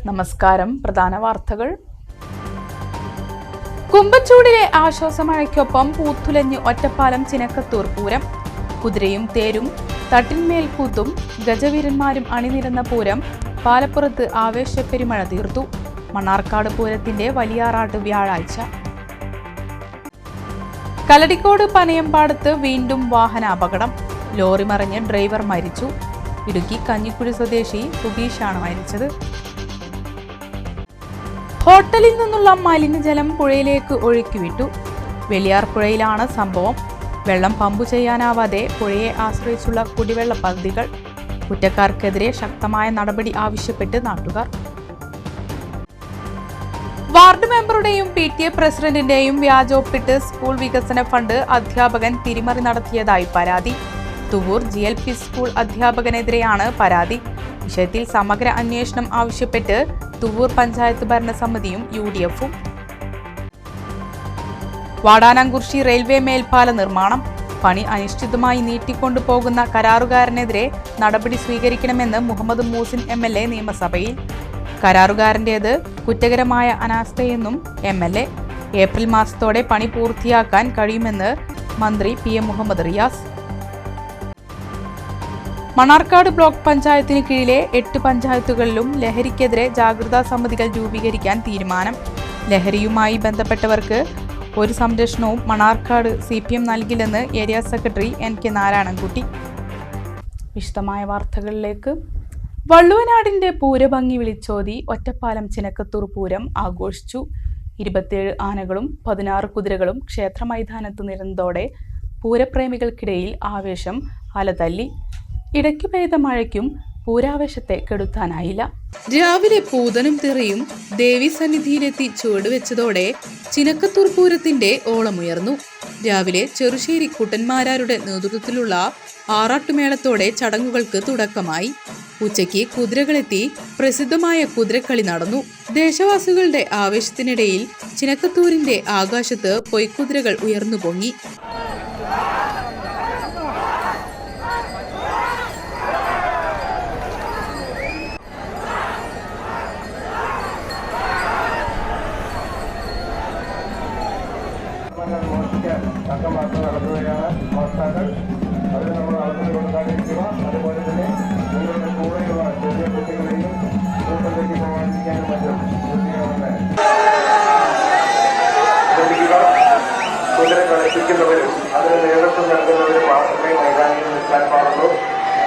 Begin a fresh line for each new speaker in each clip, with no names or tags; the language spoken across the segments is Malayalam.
നമസ്കാരം. പ്രധാന വാർത്തകൾ. കുമ്പച്ചൂടിലെ ആശ്വാസമഴയ്ക്കൊപ്പം പൂത്തുലഞ്ഞ് ഒറ്റപ്പാലം ചിനക്കത്തൂർ പൂരം. കുതിരയും തേരും തട്ടിന്മേൽ കൂത്തും ഗജവീരന്മാരും അണിനിരന്ന പൂരം പാലപ്പുറത്ത് ആവേശപ്പെരുമഴ തീർത്തു. മണ്ണാർക്കാട് പൂരത്തിന്റെ വലിയാറാട്ട് വ്യാഴാഴ്ച. കല്ലടിക്കോട് പനയമ്പാടത്ത് വീണ്ടും വാഹനാപകടം. ലോറി മറിഞ്ഞ് ഡ്രൈവർ മരിച്ചു. ഇടുക്കി കഞ്ഞിക്കുഴി സ്വദേശി സുബീഷാണ് മരിച്ചത്. ഹോട്ടലിൽ നിന്നുള്ള മലിനജലം പുഴയിലേക്ക് ഒഴുക്കിവിട്ടു. വെളിയാർ പുഴയിലാണ് സംഭവം. വെള്ളം പമ്പ് ചെയ്യാനാവാതെ പുഴയെ ആശ്രയിച്ചുള്ള കുടിവെള്ള പദ്ധതികൾ. കുറ്റക്കാർക്കെതിരെ ശക്തമായ നടപടി ആവശ്യപ്പെട്ട് നാട്ടുകാർ. വാർഡ് മെമ്പറുടെയും PTA പ്രസിഡന്റിന്റെയും വ്യാജൊപ്പിട്ട് സ്കൂൾ വികസന ഫണ്ട് അധ്യാപകൻ തിരിമറി നടത്തിയതായി പരാതി. തുവൂർ GLP സ്കൂൾ അധ്യാപകനെതിരെയാണ് പരാതി. വിഷയത്തിൽ സമഗ്ര അന്വേഷണം ആവശ്യപ്പെട്ട് തുവൂർ പഞ്ചായത്ത് ഭരണസമിതിയും UDF-ഉം. വാടാനംകുറിശി റെയിൽവേ മേൽപ്പാല നിർമ്മാണം. പണി അനിശ്ചിതമായി നീട്ടിക്കൊണ്ടുപോകുന്ന കരാറുകാരനെതിരെ നടപടി സ്വീകരിക്കണമെന്ന് മുഹമ്മദ് മൂസിൻ MLA നിയമസഭയിൽ. കരാറുകാരന്റേത് കുറ്റകരമായ അനാസ്ഥയെന്നും MLA. ഏപ്രിൽ മാസത്തോടെ പണി പൂർത്തിയാക്കാൻ കഴിയുമെന്ന് മന്ത്രി PM മുഹമ്മദ് റിയാസ്. മണ്ണാർക്കാട് ബ്ലോക്ക് പഞ്ചായത്തിന് കീഴിലെ 8 പഞ്ചായത്തുകളിലും ലഹരിക്കെതിരെ ജാഗ്രതാ സമിതികൾ രൂപീകരിക്കാൻ തീരുമാനം. ലഹരിയുമായി ബന്ധപ്പെട്ടവർക്ക് ഒരു സംരക്ഷണവും മണ്ണാർക്കാട് CPM നൽകില്ലെന്ന് ഏരിയ സെക്രട്ടറി NK നാരായണൻകുട്ടി. വിശദമായ വാർത്തകളിലേക്ക്. വള്ളുവനാടിന്റെ പൂരഭംഗി വിളിച്ചോതി ഒറ്റപ്പാലം ചിനക്കത്തൂർ പൂരം ആഘോഷിച്ചു. 27 ആനകളും 16 കുതിരകളും ക്ഷേത്ര മൈതാനത്ത് നിരന്നതോടെ പൂരപ്രേമികൾക്കിടയിൽ ആവേശം അലതല്ലി. ഇടയ്ക്കു പെയ്ത മഴയ്ക്കും പൂരാവേശത്തെ കെടുത്താനായില്ല. രാവിലെ പൂതനും തിറയും ദേവി സന്നിധിയിലെത്തി ചുവടുവെച്ചതോടെ ചിനക്കത്തൂർ പൂരത്തിന്റെ ഓളമുയർന്നു. രാവിലെ ചെറുശ്ശേരി കുട്ടന്മാരാരുടെ നേതൃത്വത്തിലുള്ള ആറാട്ടുമേളത്തോടെ ചടങ്ങുകൾക്ക് തുടക്കമായി. ഉച്ചയ്ക്ക് കുതിരകളെത്തി പ്രസിദ്ധമായ കുതിരക്കളി നടന്നു. ദേശവാസികളുടെ ആവേശത്തിനിടയിൽ ചിനക്കത്തൂരിന്റെ ആകാശത്ത് പൊയ്ക്കുതിരകൾ ഉയർന്നു പൊങ്ങി.
നടത്തുകയാണ് മോഷ്ടാക്കൾ. അത് നമ്മൾ അവസരം കൊടുക്കാതിരിക്കുക. അതുപോലെ തന്നെ നിങ്ങളുടെ കൂടെയുള്ള ചെറിയ കുട്ടികളെയും കൂട്ടം തെറ്റി പോകാതിരിക്കാനും മറ്റും ശ്രദ്ധിക്കുക. കുതിര കളിപ്പിക്കുന്നവരും അതിന് നേതൃത്വം നൽകുന്നവരും മാത്രമേ മൈതാനിയിൽ നിൽക്കാൻ പാടുള്ളൂ.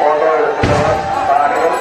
ഫോട്ടോ എടുക്കുന്നവർ താരങ്ങൾ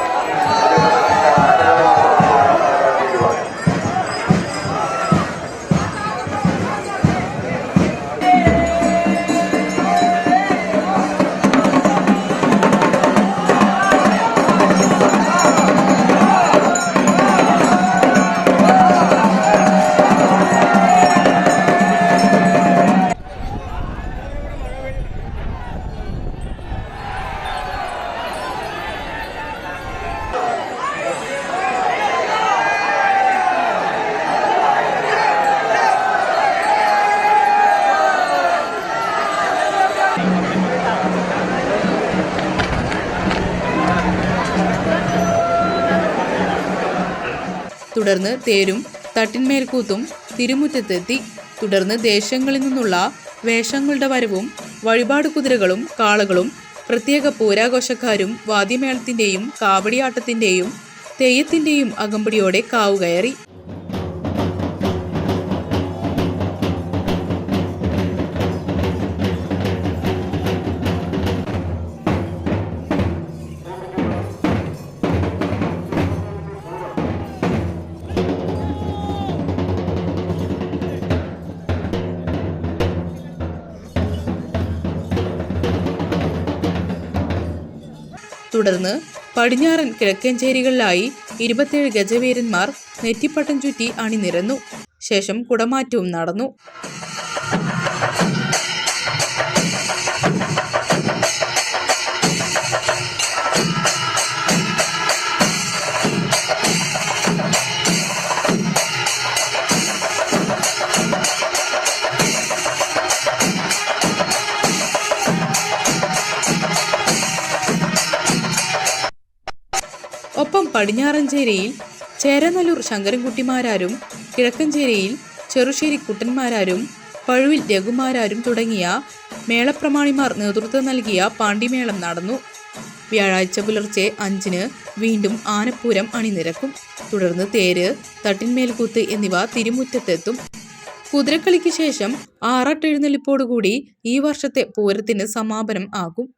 തുടർന്ന് തേരും തട്ടിന്മേൽക്കൂത്തും തിരുമുറ്റത്തെത്തി. തുടർന്ന് ദേശങ്ങളിൽ നിന്നുള്ള വേഷങ്ങളുടെ വരവും വഴിപാട് കുതിരകളും കാളകളും പ്രത്യേക പൂരാഘോഷക്കാരും വാദ്യമേളത്തിന്റെയും കാവടിയാട്ടത്തിന്റെയും തെയ്യത്തിന്റെയും അകമ്പടിയോടെ കാവുകയറി. തുടർന്ന് പടിഞ്ഞാറൻ കിഴക്കഞ്ചേരികളിലായി 27 ഗജവീരന്മാർ നെറ്റിപ്പട്ടം ചുറ്റി അണിനിരന്നു. ശേഷം കുടമാറ്റവും നടന്നു. ഒപ്പം പടിഞ്ഞാറഞ്ചേരിയിൽ ചേരനല്ലൂർ ശങ്കരൻകുട്ടിമാരാരും, കിഴക്കഞ്ചേരിയിൽ ചെറുശ്ശേരി കുട്ടന്മാരാരും, പഴുവിൽ രഘുമാരാരും തുടങ്ങിയ മേളപ്രമാണിമാർ നേതൃത്വം നൽകിയ പാണ്ടിമേളം നടന്നു. വ്യാഴാഴ്ച പുലർച്ചെ 5-ന് വീണ്ടും ആനപ്പൂരം അണിനിരക്കും. തുടർന്ന് തേര്, തട്ടിന്മേൽകൂത്ത് എന്നിവ തിരുമുറ്റത്തെത്തും. കുതിരക്കളിക്ക് ശേഷം ആറാട്ടെഴുന്നള്ളിപ്പോടുകൂടി ഈ വർഷത്തെ പൂരത്തിന് സമാപനം ആകും.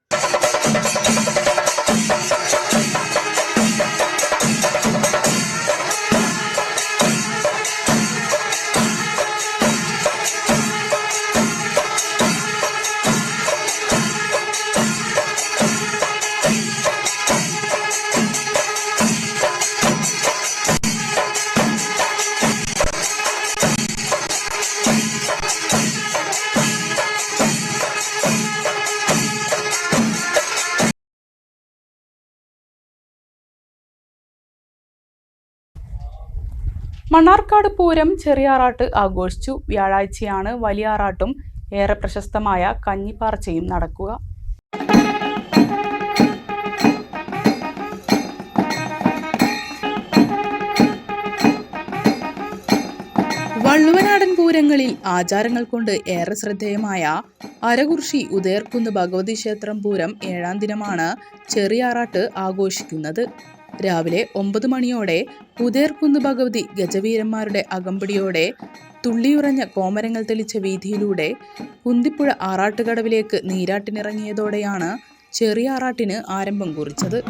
മണ്ണാർക്കാട് പൂരം ചെറിയാറാട്ട് ആഘോഷിച്ചു. വ്യാഴാഴ്ചയാണ് വലിയാറാട്ടും ഏറെ പ്രശസ്തമായ കഞ്ഞിപ്പാർച്ചയും നടക്കുക. വള്ളുവനാടൻ പൂരങ്ങളിൽ ആചാരങ്ങൾ കൊണ്ട് ഏറെ ശ്രദ്ധേയമായ അരകുർശി ഉദയർകുന്ന് ഭഗവതി ക്ഷേത്രം പൂരം 7-ാം ദിനമാണ് ചെറിയാറാട്ട് ആഘോഷിക്കുന്നത്. രാവിലെ 9 മണിയോടെ ഉദയർകുന്ന് ഭഗവതി ഗജവീരന്മാരുടെ അകമ്പടിയോടെ തുള്ളിയുറഞ്ഞ കോമരങ്ങൾ തെളിച്ച വീതിയിലൂടെ കുന്തിപ്പുഴ ആറാട്ടുകടവിലേക്ക് നീരാട്ടിനിറങ്ങിയതോടെയാണ് ചെറിയാറാട്ടിന് ആരംഭം കുറിച്ചത്.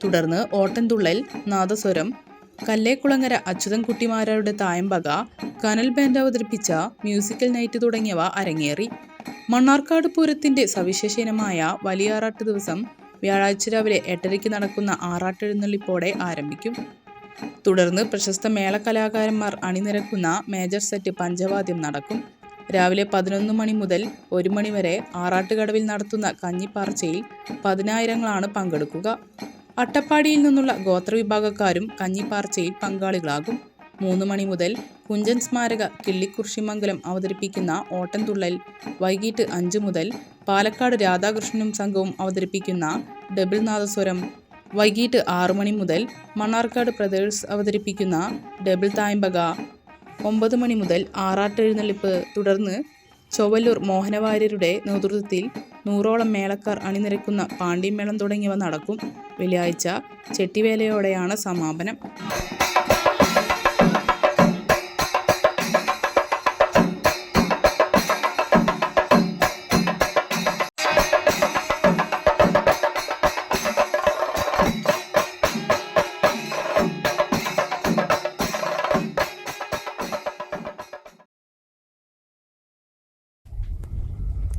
തുടർന്ന് ഓട്ടൻതുള്ളൽ, നാദസ്വരം, കല്ലേക്കുളങ്ങര അച്യുതൻകുട്ടിമാരാരുടെ തായമ്പക, കനൽ ബാൻഡ് അവതരിപ്പിച്ച മ്യൂസിക്കൽ നൈറ്റ് തുടങ്ങിയവ അരങ്ങേറി. മണ്ണാർക്കാട് പൂരത്തിന്റെ സവിശേഷ ഇനമായ വലിയാറാട്ട് ദിവസം വ്യാഴാഴ്ച രാവിലെ 8:30 നടക്കുന്ന ആറാട്ടെഴുന്നള്ളിപ്പോടെ ആരംഭിക്കും. തുടർന്ന് പ്രശസ്ത മേളകലാകാരന്മാർ അണിനിരക്കുന്ന മേജർ സെറ്റ് പഞ്ചവാദ്യം നടക്കും. രാവിലെ 11 മണി മുതൽ 1 മണി വരെ ആറാട്ടുകടവിൽ നടത്തുന്ന കഞ്ഞിപ്പാർച്ചയിൽ 10,000-ങ്ങളാണ് പങ്കെടുക്കുക. അട്ടപ്പാടിയിൽ നിന്നുള്ള ഗോത്രവിഭാഗക്കാരും കഞ്ഞിപ്പാർച്ചയിൽ പങ്കാളികളാകും. 3 മണി മുതൽ കുഞ്ചൻ സ്മാരക കിള്ളിക്കുർശിമംഗലം അവതരിപ്പിക്കുന്ന ഓട്ടൻതുള്ളൽ, വൈകിട്ട് 5 മുതൽ പാലക്കാട് രാധാകൃഷ്ണനും സംഘവും അവതരിപ്പിക്കുന്ന ഡബിൾ നാദസ്വരം, വൈകിട്ട് 6 മണി മുതൽ മണ്ണാർക്കാട് ബ്രദേഴ്സ് അവതരിപ്പിക്കുന്ന ഡബിൾ തായമ്പക, 9 മണി മുതൽ ആറാട്ടെഴുന്നള്ളിപ്പ്, തുടർന്ന് ചൊവ്വല്ലൂർ മോഹനവാര്യരുടെ നേതൃത്വത്തിൽ 100ഓളം മേളക്കാർ അണിനിരക്കുന്ന പാണ്ടിമേളം തുടങ്ങിയവ നടക്കും. വെള്ളിയാഴ്ച ചെട്ടിവേലയോടെയാണ് സമാപനം.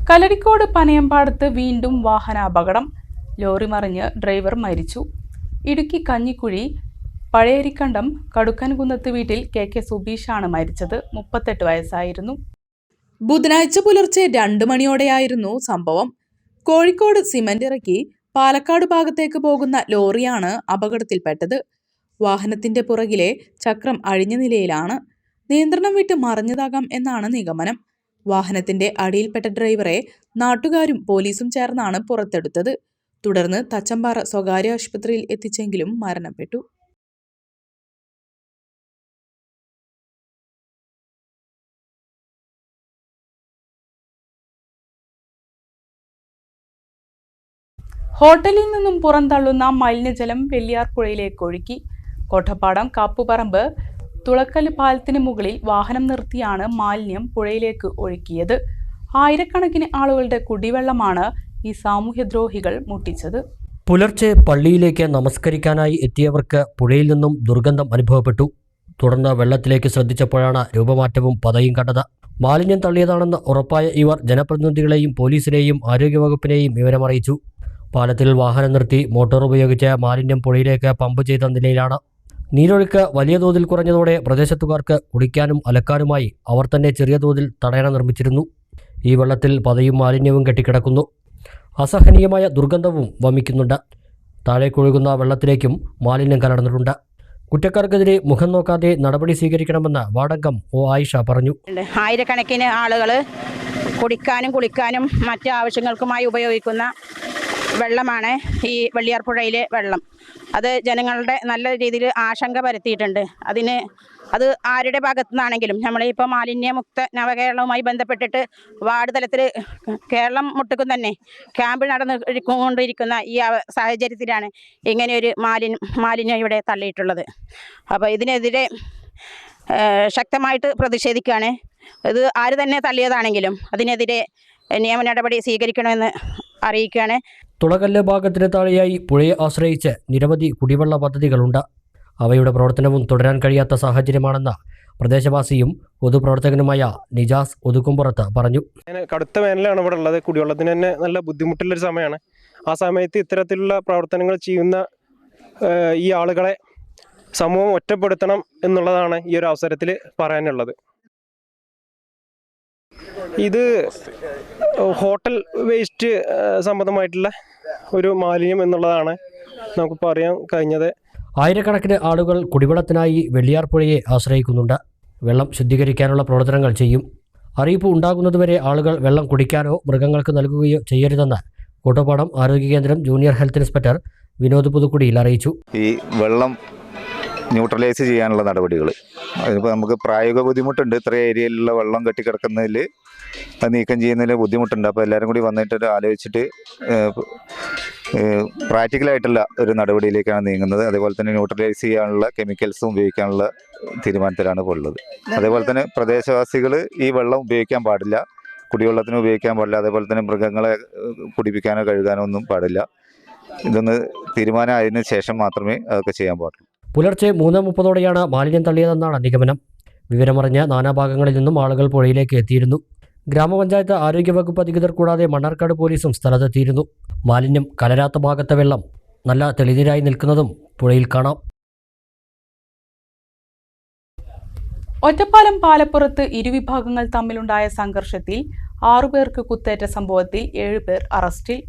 കലരിക്കോട് പനയമ്പാടത്ത് വീണ്ടും വാഹനാപകടം. ലോറി മറിഞ്ഞ് ഡ്രൈവർ മരിച്ചു. ഇടുക്കി കഞ്ഞിക്കുഴി പഴയരിക്കണ്ടം കടുക്കൻകുന്നത്ത് വീട്ടിൽ കെ സുബീഷാണ് മരിച്ചത്. 38 വയസ്സായിരുന്നു. ബുധനാഴ്ച പുലർച്ചെ 2 മണിയോടെയായിരുന്നു സംഭവം. കോഴിക്കോട് സിമന്റ് ഇറക്കി പാലക്കാട് ഭാഗത്തേക്ക് പോകുന്ന ലോറിയാണ് അപകടത്തിൽപ്പെട്ടത്. വാഹനത്തിന്റെ പുറകിലെ ചക്രം അഴിഞ്ഞ നിലയിലാണ്. നിയന്ത്രണം വിട്ട് മറിഞ്ഞതാകാം എന്നാണ് നിഗമനം. വാഹനത്തിന്റെ അടിയിൽപ്പെട്ട ഡ്രൈവറെ നാട്ടുകാരും പോലീസും ചേർന്നാണ് പുറത്തെടുത്തത്. തുടർന്ന് തച്ചമ്പാറ സ്വകാര്യ ആശുപത്രിയിൽ എത്തിച്ചെങ്കിലും മരണപ്പെട്ടു. ഹോട്ടലിൽ നിന്നും പുറന്തള്ളുന്ന മലിനജലം വെള്ളിയാർ പുഴയിലേക്ക് ഒഴുക്കി. കോട്ടപ്പാടം കാപ്പുപറമ്പ് തുളക്കല് പാലത്തിന് മുകളിൽ വാഹനം നിർത്തിയാണ് മാലിന്യം പുഴയിലേക്ക് ഒഴുക്കിയത്. ആയിരക്കണക്കിന് ആളുകളുടെ കുടിവെള്ളമാണ് ഈ സാമൂഹ്യദ്രോഹികൾ മുട്ടിച്ചത്.
പുലർച്ചെ പള്ളിയിലേക്ക് നമസ്കരിക്കാനായി എത്തിയവർക്ക് പുഴയിൽ നിന്നും ദുർഗന്ധം അനുഭവപ്പെട്ടു. തുടർന്ന് വെള്ളത്തിലേക്ക് ശ്രദ്ധിച്ചപ്പോഴാണ് രൂപമാറ്റവും പതയും കണ്ടത്. മാലിന്യം തള്ളിയതാണെന്ന് ഉറപ്പായ ഇവർ ജനപ്രതിനിധികളെയും പോലീസിനെയും ആരോഗ്യവകുപ്പിനെയും വിവരമറിയിച്ചു. പാലത്തിൽ വാഹനം നിർത്തി മോട്ടോർ ഉപയോഗിച്ച് മാലിന്യം പുഴയിലേക്ക് പമ്പ് ചെയ്ത നിലയിലാണ്. നീരൊഴുക്ക് വലിയ തോതിൽ കുറഞ്ഞതോടെ പ്രദേശത്തുകാർക്ക് കുടിക്കാനും അലക്കാനുമായി അവർ തന്നെ ചെറിയ തോതിൽ തടയണ നിർമ്മിച്ചിരുന്നു. ഈ വെള്ളത്തിൽ പതയും മാലിന്യവും കെട്ടിക്കിടക്കുന്നു. അസഹനീയമായ ദുർഗന്ധവും വമിക്കുന്നുണ്ട്. താഴേക്കൊഴുകുന്ന വെള്ളത്തിലേക്കും മാലിന്യം കലർന്നിട്ടുണ്ട്. കുറ്റക്കാർക്കെതിരെ മുഖം നോക്കാതെ നടപടി സ്വീകരിക്കണമെന്ന് വാർഡംഗം ഒ ആയിഷ പറഞ്ഞു.
ആയിരക്കണക്കിന് ആളുകൾ കുടിക്കാനും കുളിക്കാനും മറ്റ് ആവശ്യങ്ങൾക്കുമായി ഉപയോഗിക്കുന്ന വെള്ളമാണ് ഈ വെള്ളിയാർ പുഴയിലെ വെള്ളം. അത് ജനങ്ങളുടെ നല്ല രീതിയിൽ ആശങ്ക പരത്തിയിട്ടുണ്ട്. അത് ആരുടെ ഭാഗത്തു നിന്നാണെങ്കിലും നമ്മളിപ്പോൾ മാലിന്യമുക്ത നവകേരളവുമായി ബന്ധപ്പെട്ടിട്ട് വാർഡ് തലത്തിൽ കേരളം മുട്ടുക്കും തന്നെ ക്യാമ്പ് നടന്നുകൊണ്ടിരിക്കുന്ന ഈ സാഹചര്യത്തിലാണ് ഇങ്ങനെയൊരു മാലിന്യം ഇവിടെ തള്ളിയിട്ടുള്ളത്. അപ്പോൾ ഇതിനെതിരെ ശക്തമായിട്ട് പ്രതിഷേധിക്കുകയാണ്. ഇത് ആര് തന്നെ തള്ളിയതാണെങ്കിലും അതിനെതിരെ നിയമ നടപടി സ്വീകരിക്കണമെന്ന് അറിയിക്കുകയാണ്.
തുളകല്ല് ഭാഗത്തിന് താഴെയായി പുഴയെ ആശ്രയിച്ച് നിരവധി കുടിവെള്ള പദ്ധതികളുണ്ട്. അവയുടെ പ്രവർത്തനവും തുടരാൻ കഴിയാത്ത സാഹചര്യമാണെന്ന് പ്രദേശവാസിയും പൊതുപ്രവർത്തകനുമായ നിജാസ് ഒതുക്കുംപുറത്ത് പറഞ്ഞു.
കടുത്ത വേനലാണ് ഇവിടെ ഉള്ളത്. കുടിവെള്ളത്തിന് തന്നെ നല്ല ബുദ്ധിമുട്ടുള്ളൊരു സമയമാണ്. ആ സമയത്ത് ഇത്തരത്തിലുള്ള പ്രവർത്തനങ്ങൾ ചെയ്യുന്ന ഈ ആളുകളെ സമൂഹം ഒറ്റപ്പെടുത്തണം എന്നുള്ളതാണ് ഈ ഒരു അവസരത്തിൽ പറയാനുള്ളത്. ഇത് ഹോട്ടൽ വേസ്റ്റ് സംബന്ധമായിട്ടുള്ള ഒരു മാലിന്യം എന്നുള്ളതാണ് നമുക്കിപ്പോൾ അറിയാൻ കഴിഞ്ഞത്.
ആയിരക്കണക്കിന് ആളുകൾ കുടിവെള്ളത്തിനായി വെള്ളിയാർ പുഴയെ ആശ്രയിക്കുന്നുണ്ട്. വെള്ളം ശുദ്ധീകരിക്കാനുള്ള പ്രവർത്തനങ്ങൾ ചെയ്യും. അറിയിപ്പ് ഉണ്ടാകുന്നതുവരെ ആളുകൾ വെള്ളം കുടിക്കാനോ മൃഗങ്ങൾക്ക് നൽകുകയോ ചെയ്യരുതെന്ന് കോട്ടപ്പാടം ആരോഗ്യ കേന്ദ്രം ജൂനിയർ ഹെൽത്ത് ഇൻസ്പെക്ടർ വിനോദ് പുതുക്കുടിയിൽ അറിയിച്ചു.
ഈ വെള്ളം ന്യൂട്രലൈസ് ചെയ്യാനുള്ള നടപടികൾ അതിപ്പോൾ നമുക്ക് പ്രായോഗിക ബുദ്ധിമുട്ടുണ്ട്. ഇത്ര ഏരിയയിലുള്ള വെള്ളം കെട്ടിക്കിടക്കുന്നതിൽ അത് നീക്കം ചെയ്യുന്നതിൽ ബുദ്ധിമുട്ടുണ്ട്. അപ്പോൾ എല്ലാവരും കൂടി വന്നിട്ട് ആലോചിച്ചിട്ട് പ്രാക്ടിക്കലായിട്ടുള്ള ഒരു നടപടിയിലേക്കാണ് നീങ്ങുന്നത്. അതേപോലെ തന്നെ ന്യൂട്രലൈസ് ചെയ്യാനുള്ള കെമിക്കൽസും ഉപയോഗിക്കാനുള്ള തീരുമാനത്തിലാണ് ഇപ്പോൾ ഉള്ളത്. അതേപോലെ തന്നെ പ്രദേശവാസികൾ ഈ വെള്ളം ഉപയോഗിക്കാൻ പാടില്ല, കുടിവെള്ളത്തിന് ഉപയോഗിക്കാൻ പാടില്ല. അതേപോലെ തന്നെ മൃഗങ്ങളെ കുടിപ്പിക്കാനോ കഴുകാനോ ഒന്നും പാടില്ല. ഇതൊന്ന് തീരുമാനമായതിനു ശേഷം മാത്രമേ അതൊക്കെ ചെയ്യാൻ പാടുള്ളൂ.
പുലർച്ചെ 3:30 മാലിന്യം തള്ളിയതെന്നാണ് നിഗമനം. വിവരമറിഞ്ഞ് നാനാഭാഗങ്ങളിൽ നിന്നും ആളുകൾ പുഴയിലേക്ക് എത്തിയിരുന്നു. ഗ്രാമപഞ്ചായത്ത് ആരോഗ്യവകുപ്പ് അധികൃതർ കൂടാതെ മണ്ണാർക്കാട് പോലീസും സ്ഥലത്തെത്തിയിരുന്നു. മാലിന്യം കലരാത്ത ഭാഗത്തെ വെള്ളം നല്ല തെളിനീരായി നിൽക്കുന്നതും പുഴയിൽ കാണാം.
ഒറ്റപ്പാലം പാലപ്പുറത്ത് ഇരുവിഭാഗങ്ങൾ തമ്മിലുണ്ടായ സംഘർഷത്തിൽ 6 പേർക്ക് കുത്തേറ്റ സംഭവത്തിൽ 7 പേർ അറസ്റ്റിൽ.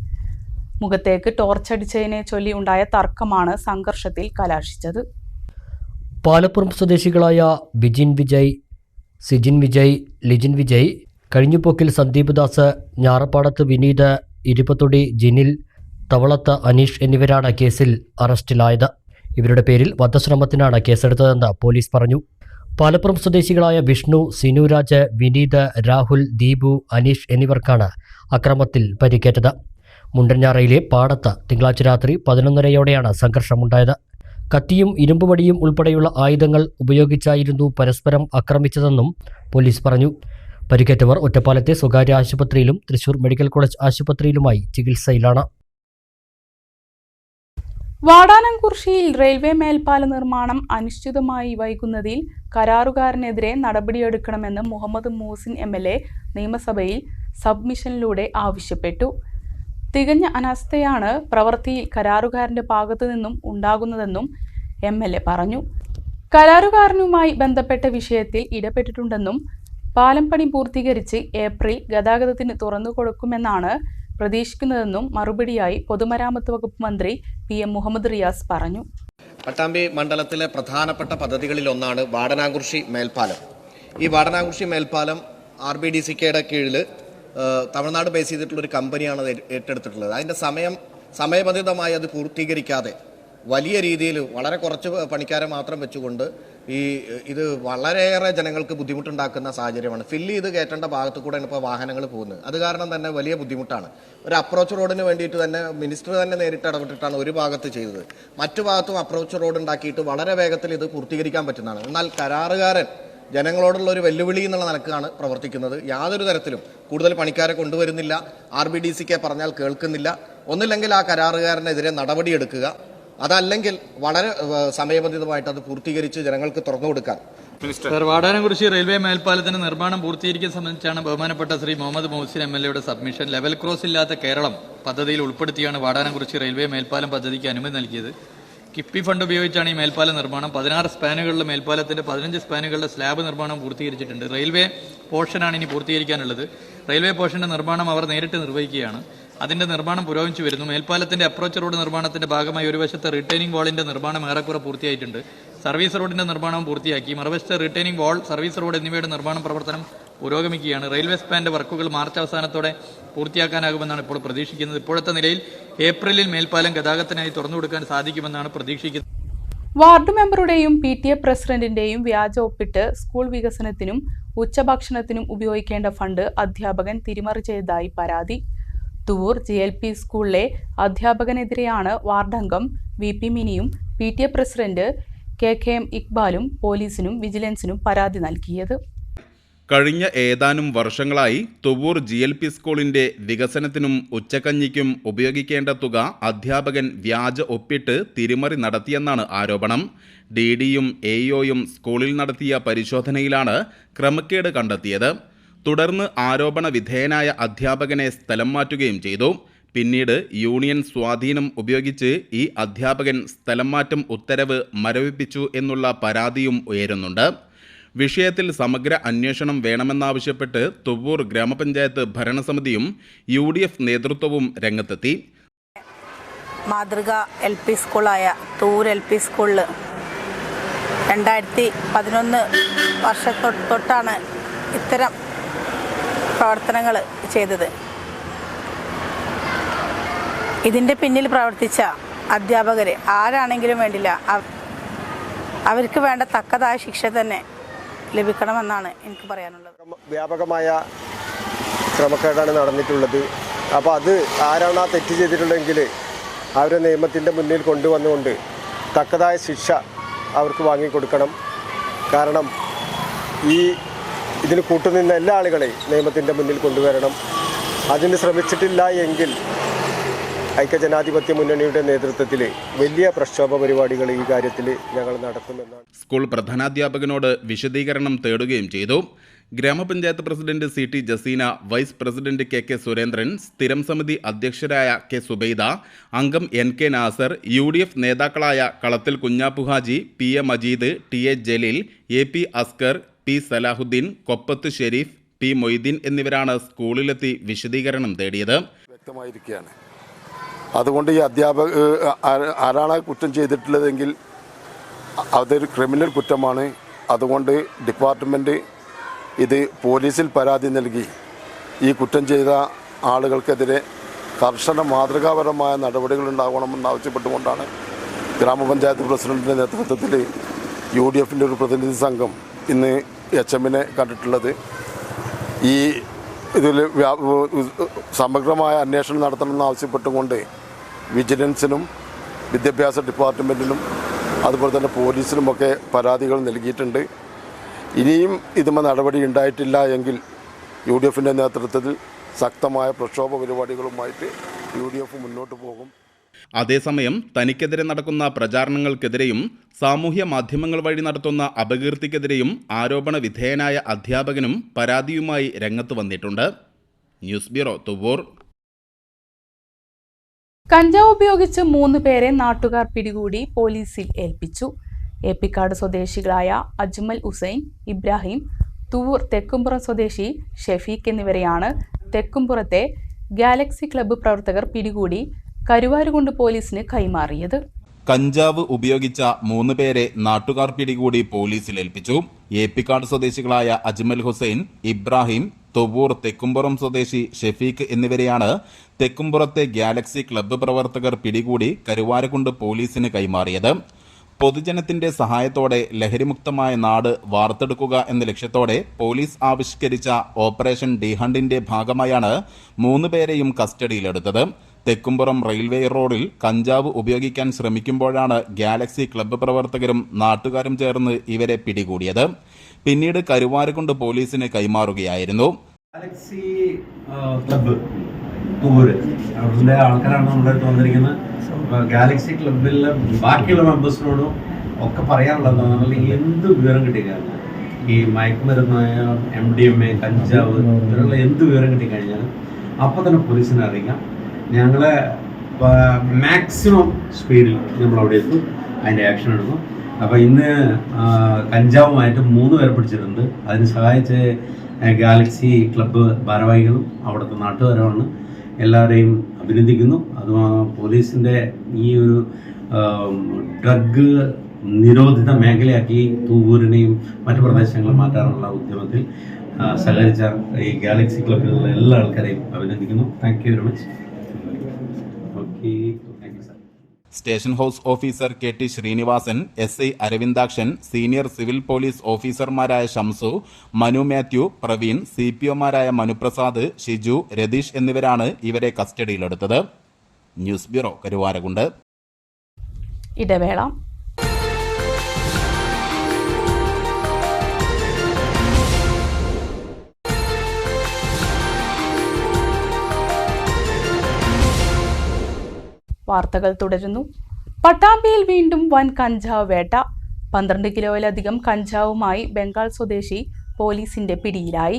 മുഖത്തേക്ക് ടോർച്ചടിച്ചതിനെ ചൊല്ലി ഉണ്ടായ തർക്കമാണ് സംഘർഷത്തിൽ കലാശിച്ചത്.
പാലപ്പുറം സ്വദേശികളായ ബിജിൻ വിജയ്, സിജിൻ വിജയ്, ലിജിൻ വിജയ്, കഴിഞ്ഞുപോക്കിൽ സന്ദീപ് ദാസ്, ഞാറപ്പാടത്ത് വിനീത്, ഇരുപത്തൊടി ജിനിൽ, തവളത്ത് അനീഷ് എന്നിവരാണ് കേസിൽ അറസ്റ്റിലായത്. ഇവരുടെ പേരിൽ വധശ്രമത്തിനാണ് കേസെടുത്തതെന്ന് പോലീസ് പറഞ്ഞു. പാലപ്പുറം സ്വദേശികളായ വിഷ്ണു, സിനുരാജ്, വിനീത്, രാഹുൽ, ദീപു, അനീഷ് എന്നിവർക്കാണ് അക്രമത്തിൽ പരിക്കേറ്റത്. മുണ്ടൻഞാറയിലെ പാടത്ത് തിങ്കളാഴ്ച രാത്രി 11:30 സംഘർഷമുണ്ടായത്. കത്തിയും ഇരുമ്പുവടിയും ഉൾപ്പെടെയുള്ള ആയുധങ്ങൾ ഉപയോഗിച്ചായിരുന്നു പരസ്പരം ആക്രമിച്ചതെന്നും പോലീസ് പറഞ്ഞു. പരിക്കേറ്റവർ ഒറ്റപ്പാലത്തെ സ്വകാര്യ ആശുപത്രിയിലും തൃശൂർ മെഡിക്കൽ കോളേജ് ആശുപത്രിയിലുമായി ചികിത്സയിലാണ്.
വാടാനംകുറിശ്ശിയിൽ റെയിൽവേ മേൽപ്പാല നിർമ്മാണം അനിശ്ചിതമായി വൈകുന്നതിൽ കരാറുകാരനെതിരെ നടപടിയെടുക്കണമെന്ന് മുഹമ്മദ് മൂസിൻ MLA നിയമസഭയിൽ സബ്മിഷനിലൂടെ ആവശ്യപ്പെട്ടു. തികഞ്ഞ അനാസ്ഥയാണ് പ്രവൃത്തിയിൽ കരാറുകാരന്റെ ഭാഗത്തു നിന്നും ഉണ്ടാകുന്നതെന്നും MLA പറഞ്ഞു. കരാറുകാരനുമായി ബന്ധപ്പെട്ട വിഷയത്തിൽ ഇടപെട്ടിട്ടുണ്ടെന്നും പാലം പണി പൂർത്തീകരിച്ച് ഏപ്രിൽ ഗതാഗതത്തിന് തുറന്നുകൊടുക്കുമെന്നാണ് പ്രതീക്ഷിക്കുന്നതെന്നും മറുപടിയായി പൊതുമരാമത്ത് വകുപ്പ് മന്ത്രി PM മുഹമ്മദ് റിയാസ് പറഞ്ഞു.
പട്ടാമ്പി മണ്ഡലത്തിലെ പ്രധാനപ്പെട്ട പദ്ധതികളിലൊന്നാണ് വാടനാംകുറിശ്ശി മേൽപ്പാലം. ഈ വാടനാംകുറിശ്ശി മേൽപ്പാലം RBDCKയുടെ കീഴിൽ തമിഴ്നാട് ബേസ് ചെയ്തിട്ടുള്ളൊരു കമ്പനിയാണ് അത് ഏറ്റെടുത്തിട്ടുള്ളത്. അതിൻ്റെ സമയബന്ധിതമായി അത് പൂർത്തീകരിക്കാതെ വലിയ രീതിയിൽ വളരെ കുറച്ച് പണിക്കാരെ മാത്രം വെച്ചുകൊണ്ട് ഇത് വളരെയേറെ ജനങ്ങൾക്ക് ബുദ്ധിമുട്ടുണ്ടാക്കുന്ന സാഹചര്യമാണ്. ഫില്ല് ചെയ്ത് കയറ്റേണ്ട ഭാഗത്ത് കൂടെയാണ് ഇപ്പോൾ വാഹനങ്ങൾ പോകുന്നത്. അത് കാരണം തന്നെ വലിയ ബുദ്ധിമുട്ടാണ്. ഒരു അപ്രോച്ച് റോഡിന് വേണ്ടിയിട്ട് തന്നെ മിനിസ്റ്റർ തന്നെ നേരിട്ട് ഇടപെട്ടിട്ടാണ് ഒരു ഭാഗത്ത് ചെയ്തത്. മറ്റു ഭാഗത്തും അപ്രോച്ച് റോഡ് ഉണ്ടാക്കിയിട്ട് വളരെ വേഗത്തിൽ ഇത് പൂർത്തീകരിക്കാൻ പറ്റുന്നതാണ്. എന്നാൽ കരാറുകാരൻ ജനങ്ങളോടുള്ള ഒരു വെല്ലുവിളി എന്നുള്ള നിലക്കാണ് പ്രവർത്തിക്കുന്നത്. യാതൊരു തരത്തിലും കൂടുതൽ പണിക്കാരെ കൊണ്ടുവരുന്നില്ല. RBDCക്ക് പറഞ്ഞാൽ കേൾക്കുന്നില്ല. ഒന്നില്ലെങ്കിൽ ആ കരാറുകാരനെതിരെ നടപടിയെടുക്കുക, അതല്ലെങ്കിൽ വളരെ സമയബന്ധിതമായിട്ട് അത് പൂർത്തീകരിച്ച് ജനങ്ങൾക്ക് തുറന്നു കൊടുക്കാൻ.
സർ, വാടാനംകുറിശി റെയിൽവേ മേൽപ്പാലത്തിന്റെ നിർമ്മാണം പൂർത്തീകരിക്കാൻ സംബന്ധിച്ചാണ് ബഹുമാനപ്പെട്ട ശ്രീ മുഹമ്മദ് മുഹസിൻ MLA യുടെ സബ്മിഷൻ. ലെവൽ ക്രോസ് ഇല്ലാത്ത കേരളം പദ്ധതിയിൽ ഉൾപ്പെടുത്തിയാണ് വാടാനംകുറിശി റെയിൽവേ മേൽപ്പാലം പദ്ധതിക്ക് അനുമതി നൽകിയത്. കിഫ്ബി ഫണ്ട് ഉപയോഗിച്ചാണ് ഈ മേൽപ്പാല നിർമ്മാണം. 16 സ്പാനുകളുടെ മേൽപ്പാലത്തിന്റെ 15 സ്പാനുകളുടെ സ്ലാബ് നിർമ്മാണം പൂർത്തീകരിച്ചിട്ടുണ്ട്. റെയിൽവേ പോർഷനാണ് ഇനി പൂർത്തീകരിക്കാനുള്ളത്. റെയിൽവേ പോർഷന്റെ നിർമ്മാണം അവർ നേരിട്ട് നിർവഹിക്കുകയാണ്. അതിന്റെ നിർമ്മാണം പുരോഗമിച്ചു വരുന്നു. മേൽപ്പാലത്തിന്റെ അപ്രോച്ച് റോഡ് നിർമ്മാണത്തിന്റെ ഭാഗമായി ഒരു വശത്തെ റിട്ടേണിംഗ് വാളിന്റെ നിർമ്മാണം ഏറെക്കുറെ പൂർത്തിയായിട്ടുണ്ട്. സർവീസ് റോഡിന്റെ നിർമ്മാണം പൂർത്തിയാക്കി. മറുവശത്തെ റിട്ടേണിംഗ് വാൾ, സർവീസ് റോഡ് എന്നിവയുടെ നിർമ്മാണം പ്രവർത്തനം പുരോഗമിക്കുകയാണ്. റെയിൽവേ സ്പാന്റെ വർക്കുകൾ മാർച്ച് അവസാനത്തോടെ പൂർത്തിയാക്കാനാകുമെന്നാണ് ഇപ്പോൾ പ്രതീക്ഷിക്കുന്നത്. ഇപ്പോഴത്തെ നിലയിൽ ഏപ്രിലിൽ മേൽപ്പാലം ഗതാഗതത്തിനായി തുറന്നു കൊടുക്കാൻ സാധിക്കുമെന്നാണ് പ്രതീക്ഷിക്കുന്നത്.
വാർഡ് മെമ്പറുടെയും PTA പ്രസിഡന്റിന്റെയും വ്യാജ ഒപ്പിട്ട് സ്കൂൾ വികസനത്തിനും ഉച്ചഭക്ഷണത്തിനും ഉപയോഗിക്കേണ്ട ഫണ്ട് അധ്യാപകൻ തിരിമറി ചെയ്തതായി പരാതി. തുവൂർ GLP സ്കൂളിലെ അധ്യാപകനെതിരെയാണ് വാർഡംഗം VP മിനിയും PTA പ്രസിഡന്റ് KKM ഇക്ബാലും പോലീസിനും വിജിലൻസിനും പരാതി നൽകിയത്.
കഴിഞ്ഞ ഏതാനും വർഷങ്ങളായി തുവൂർ GLP സ്കൂളിന്റെ വികസനത്തിനും ഉച്ചക്കഞ്ഞിക്കും ഉപയോഗിക്കേണ്ട തുക അധ്യാപകൻ വ്യാജ ഒപ്പിട്ട് തിരിമറി നടത്തിയെന്നാണ് ആരോപണം. DDയും AEOയും സ്കൂളിൽ നടത്തിയ പരിശോധനയിലാണ് ക്രമക്കേട് കണ്ടെത്തിയത്. തുടർന്ന് ആരോപണ വിധേയനായ അധ്യാപകനെ സ്ഥലം മാറ്റുകയും ചെയ്തു. പിന്നീട് യൂണിയൻ സ്വാധീനം ഉപയോഗിച്ച് ഈ അധ്യാപകൻ സ്ഥലം മാറ്റം ഉത്തരവ് മരവിപ്പിച്ചു എന്നുള്ള പരാതിയും ഉയരുന്നുണ്ട്. വിഷയത്തിൽ സമഗ്ര അന്വേഷണം വേണമെന്നാവശ്യപ്പെട്ട് തുവൂർ ഗ്രാമപഞ്ചായത്ത് ഭരണസമിതിയും UDF നേതൃത്വവും രംഗത്തെത്തി.
മാതൃക LP സ്കൂളായ തുവൂർ LP സ്കൂളിൽ 2011 വർഷത്തൊട്ടാണ് ഇത്തരം പ്രവർത്തനങ്ങൾ ചെയ്തത്. ഇതിൻ്റെ പിന്നിൽ പ്രവർത്തിച്ച അധ്യാപകർ ആരാണെങ്കിലും വേണ്ടില്ല, അവർക്ക് വേണ്ട തക്കതായ ശിക്ഷ തന്നെ ലഭിക്കണമെന്നാണ് എനിക്ക് പറയാനുള്ളത്.
വ്യാപകമായ ക്രമക്കേടാണ് നടന്നിട്ടുള്ളത്. അപ്പോൾ അത് ആരാണ് ആ തെറ്റ് ചെയ്തിട്ടുള്ളതെങ്കിൽ അവരെ നിയമത്തിൻ്റെ മുന്നിൽ കൊണ്ടുവന്നുകൊണ്ട് തക്കതായ ശിക്ഷ അവർക്ക് വാങ്ങിക്കൊടുക്കണം. കാരണം ഇതിന് കൂട്ടുനിന്ന എല്ലാ ആളുകളെയും നിയമത്തിൻ്റെ മുന്നിൽ കൊണ്ടുവരണം. അതിന് ശ്രമിച്ചിട്ടില്ല എങ്കിൽ ഐക്യജനാധിപത്യ മുന്നണിയുടെ നേതൃത്വത്തിൽ വലിയ പ്രക്ഷോഭ പരിപാടികൾ ഈ കാര്യത്തിൽ ഞങ്ങൾ നടത്തുമെന്നാണ്.
സ്കൂൾ പ്രധാനാധ്യാപകനോട് വിശദീകരണം തേടുകയും ചെയ്തു. ഗ്രാമപഞ്ചായത്ത് president CT Jaseena, vice president KK Surendran, സ്ഥിരം സമിതി അധ്യക്ഷരായ K സുബൈദ, അംഗം NK നാസർ, UDF നേതാക്കളായ കളത്തിൽ Kunjappu Haji, PA Majeed, TA Jaleel, AP Askar, P Salahuddin, കൊപ്പത്ത് Sharif, P Moideen എന്നിവരാണ് സ്കൂളിലെത്തി വിശദീകരണം തേടിയത്.
വ്യക്തമായിരിക്കുകയാണ്. അതുകൊണ്ട് ഈ ആരാണ് കുറ്റം ചെയ്തിട്ടുള്ളതെങ്കിൽ അതൊരു ക്രിമിനൽ കുറ്റമാണ്. അതുകൊണ്ട് ഡിപ്പാർട്ട്മെൻറ്റ് ഇത് പോലീസിൽ പരാതി നൽകി ഈ കുറ്റം ചെയ്ത ആളുകൾക്കെതിരെ കർശന മാതൃകാപരമായ നടപടികൾ ഉണ്ടാകണമെന്ന് ആവശ്യപ്പെട്ടുകൊണ്ടാണ് ഗ്രാമപഞ്ചായത്ത് പ്രസിഡന്റിൻ്റെ നേതൃത്വത്തിൽ UDFൻ്റെ ഒരു പ്രതിനിധി സംഘം ഇന്ന് HMനെ കണ്ടിട്ടുള്ളത്. ഈ ഇതിൽ സമഗ്രമായ അന്വേഷണം നടത്തണമെന്ന് ആവശ്യപ്പെട്ടുകൊണ്ട് വിജിലൻസിനും വിദ്യാഭ്യാസ ഡിപ്പാർട്ട്മെൻറ്റിനും അതുപോലെ തന്നെ പോലീസിനുമൊക്കെ പരാതികൾ നൽകിയിട്ടുണ്ട്. ഇനിയും ഇതുമേ നടപടി ഉണ്ടായിട്ടില്ല എങ്കിൽ UDFൻ്റെ നേതൃത്വത്തിൽ ശക്തമായ പ്രക്ഷോഭ പരിപാടികളുമായിട്ട് UDF മുന്നോട്ട് പോകും.
അതേസമയം തനിക്കെതിരെ നടക്കുന്ന പ്രചാരണങ്ങൾക്കെതിരെയും സാമൂഹ്യ മാധ്യമങ്ങൾ വഴി നടത്തുന്ന അപകീർത്തിക്കെതിരെയും ആരോപണ വിധേയനായ അധ്യാപകനും പരാതിയുമായി രംഗത്ത് വന്നിട്ടുണ്ട്. News bureau, Thuvur.
കഞ്ചാവ് ഉപയോഗിച്ച് 3 പേരെ നാട്ടുകാർ പിടികൂടി പോലീസിൽ ഏൽപ്പിച്ചു. ഏപ്പിക്കാട് സ്വദേശികളായ അജ്മൽ ഹുസൈൻ, ഇബ്രാഹിം, തുവൂർ തെക്കുംപുറം സ്വദേശി ഷെഫീഖ് എന്നിവരെയാണ് തെക്കുംപുറത്തെ ഗാലക്സി ക്ലബ്ബ് പ്രവർത്തകർ പിടികൂടി കരുവാരുകുണ്ട് പോലീസിന് കൈമാറിയത്.
കഞ്ചാവ് ഉപയോഗിച്ച 3 പേരെ നാട്ടുകാർ പിടികൂടി പോലീസിൽ ഏൽപ്പിച്ചു. ഏപ്പിക്കാട് സ്വദേശികളായ അജ്മൽ ഹുസൈൻ, ഇബ്രാഹിം, തുവൂർ തെക്കുംപുറം സ്വദേശി ഷെഫീഖ് എന്നിവരെയാണ് തെക്കുംപുറത്തെ ഗാലക്സി ക്ലബ്ബ് പ്രവർത്തകർ പിടികൂടി കരുവാരക്കുണ്ട് പോലീസിന് കൈമാറിയത്. പൊതുജനത്തിന്റെ സഹായത്തോടെ ലഹരിമുക്തമായ നാട് വാർത്തെടുക്കുക എന്ന ലക്ഷ്യത്തോടെ പോലീസ് ആവിഷ്കരിച്ച ഓപ്പറേഷൻ ഡി ഹണ്ടിന്റെ ഭാഗമായാണ് 3 പേരെയും കസ്റ്റഡിയിലെടുത്തത്. തെക്കുംപുറം റെയിൽവേ റോഡിൽ കഞ്ചാവ് ഉപയോഗിക്കാൻ ശ്രമിക്കുമ്പോഴാണ് ഗാലക്സി ക്ലബ്ബ് പ്രവർത്തകരും നാട്ടുകാരും ചേർന്ന് ഇവരെ പിടികൂടിയത്. പിന്നീട് കരുവാരക്കുണ്ട് പോലീസിന് കൈമാറുകയായിരുന്നു.
ഗാലക്സി ക്ലബ്ബ് തൂര് അവരുടെ ആൾക്കാരാണ് നമ്മുടെ അടുത്ത് വന്നിരിക്കുന്നത്. ഗാലക്സി ക്ലബിലെ ബാക്കിയുള്ള മെമ്പേഴ്സിനോടും ഒക്കെ പറയാനുള്ളത് എന്ത് വിവരം കിട്ടിക്കഴിഞ്ഞാൽ ഈ മയക്കുമരുന്നായ MDMA, കഞ്ചാവ് ഇതിലുള്ള എന്ത് വിവരം കിട്ടിക്കഴിഞ്ഞാലും അപ്പോൾ തന്നെ പോലീസിനെ അറിയിക്കാം. ഞങ്ങളെ മാക്സിമം സ്പീഡിൽ നമ്മൾ അവിടെ എത്തും, അതിൻ്റെ ആക്ഷൻ എടുക്കും. അപ്പോൾ ഇന്ന് കഞ്ചാവുമായിട്ട് 3 പേരെ പിടിച്ചിട്ടുണ്ട്. അതിന് സഹായിച്ച ഗാലക്സി ക്ലബ്ബ് ഭാരവാഹികളും അവിടുത്തെ നാട്ടുകാരുമാണ്. എല്ലാവരെയും അഭിനന്ദിക്കുന്നു. അത് പോലീസിൻ്റെ ഈ ഒരു ഡ്രഗ് നിരോധിത മേഖലയാക്കി തൂവൂരിനെയും മറ്റു പ്രദേശങ്ങളും മാറ്റാനുള്ള ഉദ്യമത്തിൽ സഹകരിച്ച ഈ ഗാലക്സി ക്ലബ്ബിലുള്ള എല്ലാ ആൾക്കാരെയും അഭിനന്ദിക്കുന്നു. Thank you very much. Okay, thank you sir.
Station house officer KT Srinivasan, SI Aravindakshan, senior civil police ഓഫീസർമാരായ ഷംസു, മനു മാത്യു, പ്രവീൺ, CPOമാരായ മനുപ്രസാദ്, ഷിജു, രതീഷ് എന്നിവരാണ് ഇവരെ കസ്റ്റഡിയിലെടുത്തത്. News bureau, Karuvarakundu.
ഇടവേള. വാർത്തകൾ തുടരുന്നു. പട്ടാമ്പിയിൽ വീണ്ടും വൻ കഞ്ചാവ് വേട്ട. 12 കിലോയിലധികം കഞ്ചാവുമായി ബംഗാൾ സ്വദേശി പോലീസിന്റെ പിടിയിലായി.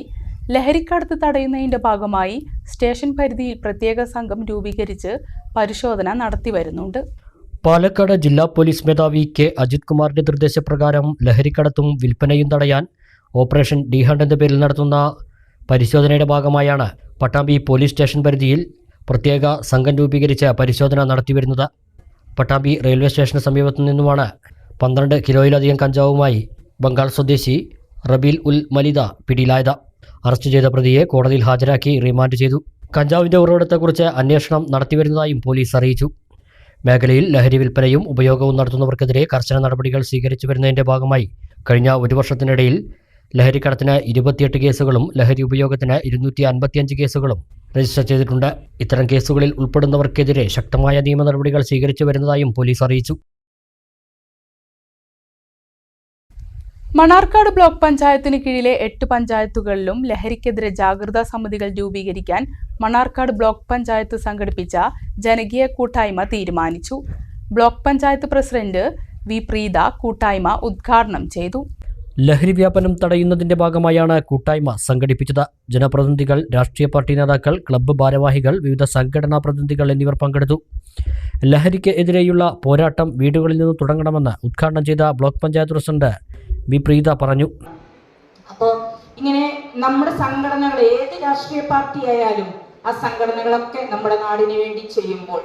ലഹരിക്കടത്ത് തടയുന്നതിന്റെ ഭാഗമായി സ്റ്റേഷൻ പരിധിയിൽ പ്രത്യേക സംഘം രൂപീകരിച്ച് പരിശോധന നടത്തിവരുന്നുണ്ട്.
പാലക്കാട് ജില്ലാ പോലീസ് മേധാവി K. അജിത് കുമാറിന്റെ നിർദ്ദേശപ്രകാരം ലഹരിക്കടത്തും വിൽപ്പനയും തടയാൻ ഓപ്പറേഷൻ ഡി ഹണ്ട് എന്ന പേരിൽ നടത്തുന്ന പരിശോധനയുടെ ഭാഗമായാണ് പട്ടാമ്പി പോലീസ് സ്റ്റേഷൻ പരിധിയിൽ പ്രത്യേക സംഘം രൂപീകരിച്ച് പരിശോധന നടത്തിവരുന്നത്. പട്ടാമ്പി റെയിൽവേ സ്റ്റേഷന് സമീപത്തു നിന്നുമാണ് 12 കിലോയിലധികം കഞ്ചാവുമായി ബംഗാൾ സ്വദേശി റബീൽ ഉൽ മലിദ പിടിയിലായത്. അറസ്റ്റ് ചെയ്ത പ്രതിയെ കോടതിയിൽ ഹാജരാക്കി റിമാൻഡ് ചെയ്തു. കഞ്ചാവിന്റെ ഉറവിടത്തെക്കുറിച്ച് അന്വേഷണം നടത്തിവരുന്നതായും പോലീസ് അറിയിച്ചു. മേഖലയിൽ ലഹരി വിൽപ്പനയും ഉപയോഗവും നടത്തുന്നവർക്കെതിരെ കർശന നടപടികൾ സ്വീകരിച്ചു വരുന്നതിന്റെ ഭാഗമായി കഴിഞ്ഞ 1 വർഷത്തിനിടയിൽ ലഹരിക്കടത്തിന് 28 കേസുകളും ലഹരി ഉപയോഗത്തിന് 255 കേസുകളും രജിസ്റ്റർ ചെയ്തിട്ടുണ്ട്. ഇത്തരം കേസുകളിൽ ഉൾപ്പെടുന്നവർക്കെതിരെ ശക്തമായ നിയമ നടപടികൾ സ്വീകരിച്ചു വരുന്നതായും പോലീസ് അറിയിച്ചു.
മണ്ണാർക്കാട് ബ്ലോക്ക് പഞ്ചായത്തിന് കീഴിലെ 8 പഞ്ചായത്തുകളിലും ലഹരിക്കെതിരെ ജാഗ്രതാ സമിതികൾ രൂപീകരിക്കാൻ മണ്ണാർക്കാട് ബ്ലോക്ക് പഞ്ചായത്ത് സംഘടിപ്പിച്ച ജനകീയ കൂട്ടായ്മ തീരുമാനിച്ചു. Block panchayat president V. Preetha കൂട്ടായ്മ ഉദ്ഘാടനം ചെയ്തു.
ലഹരി വ്യാപനം തടയുന്നതിന്റെ ഭാഗമായാണ് കൂട്ടായ്മ സംഘടിപ്പിച്ചത്. ജനപ്രതിനിധികൾ, രാഷ്ട്രീയ പാർട്ടി നേതാക്കൾ, ക്ലബ്ബ് ഭാരവാഹികൾ, വിവിധ സംഘടനാ പ്രതിനിധികൾ എന്നിവർ പങ്കെടുത്തു. ലഹരിക്ക് എതിരെയുള്ള പോരാട്ടം വീടുകളിൽ നിന്ന് തുടങ്ങണമെന്ന് ഉദ്ഘാടനം ചെയ്ത block panchayat president V. Preetha പറഞ്ഞു.
അപ്പോൾ ഇങ്ങനെ നമ്മുടെ സംഘടനകൾ, ഏത് രാഷ്ട്രീയ പാർട്ടി ആയാലും ആ സംഘടനകളൊക്കെ നമ്മുടെ നാടിന് വേണ്ടി ചെയ്യുമ്പോൾ,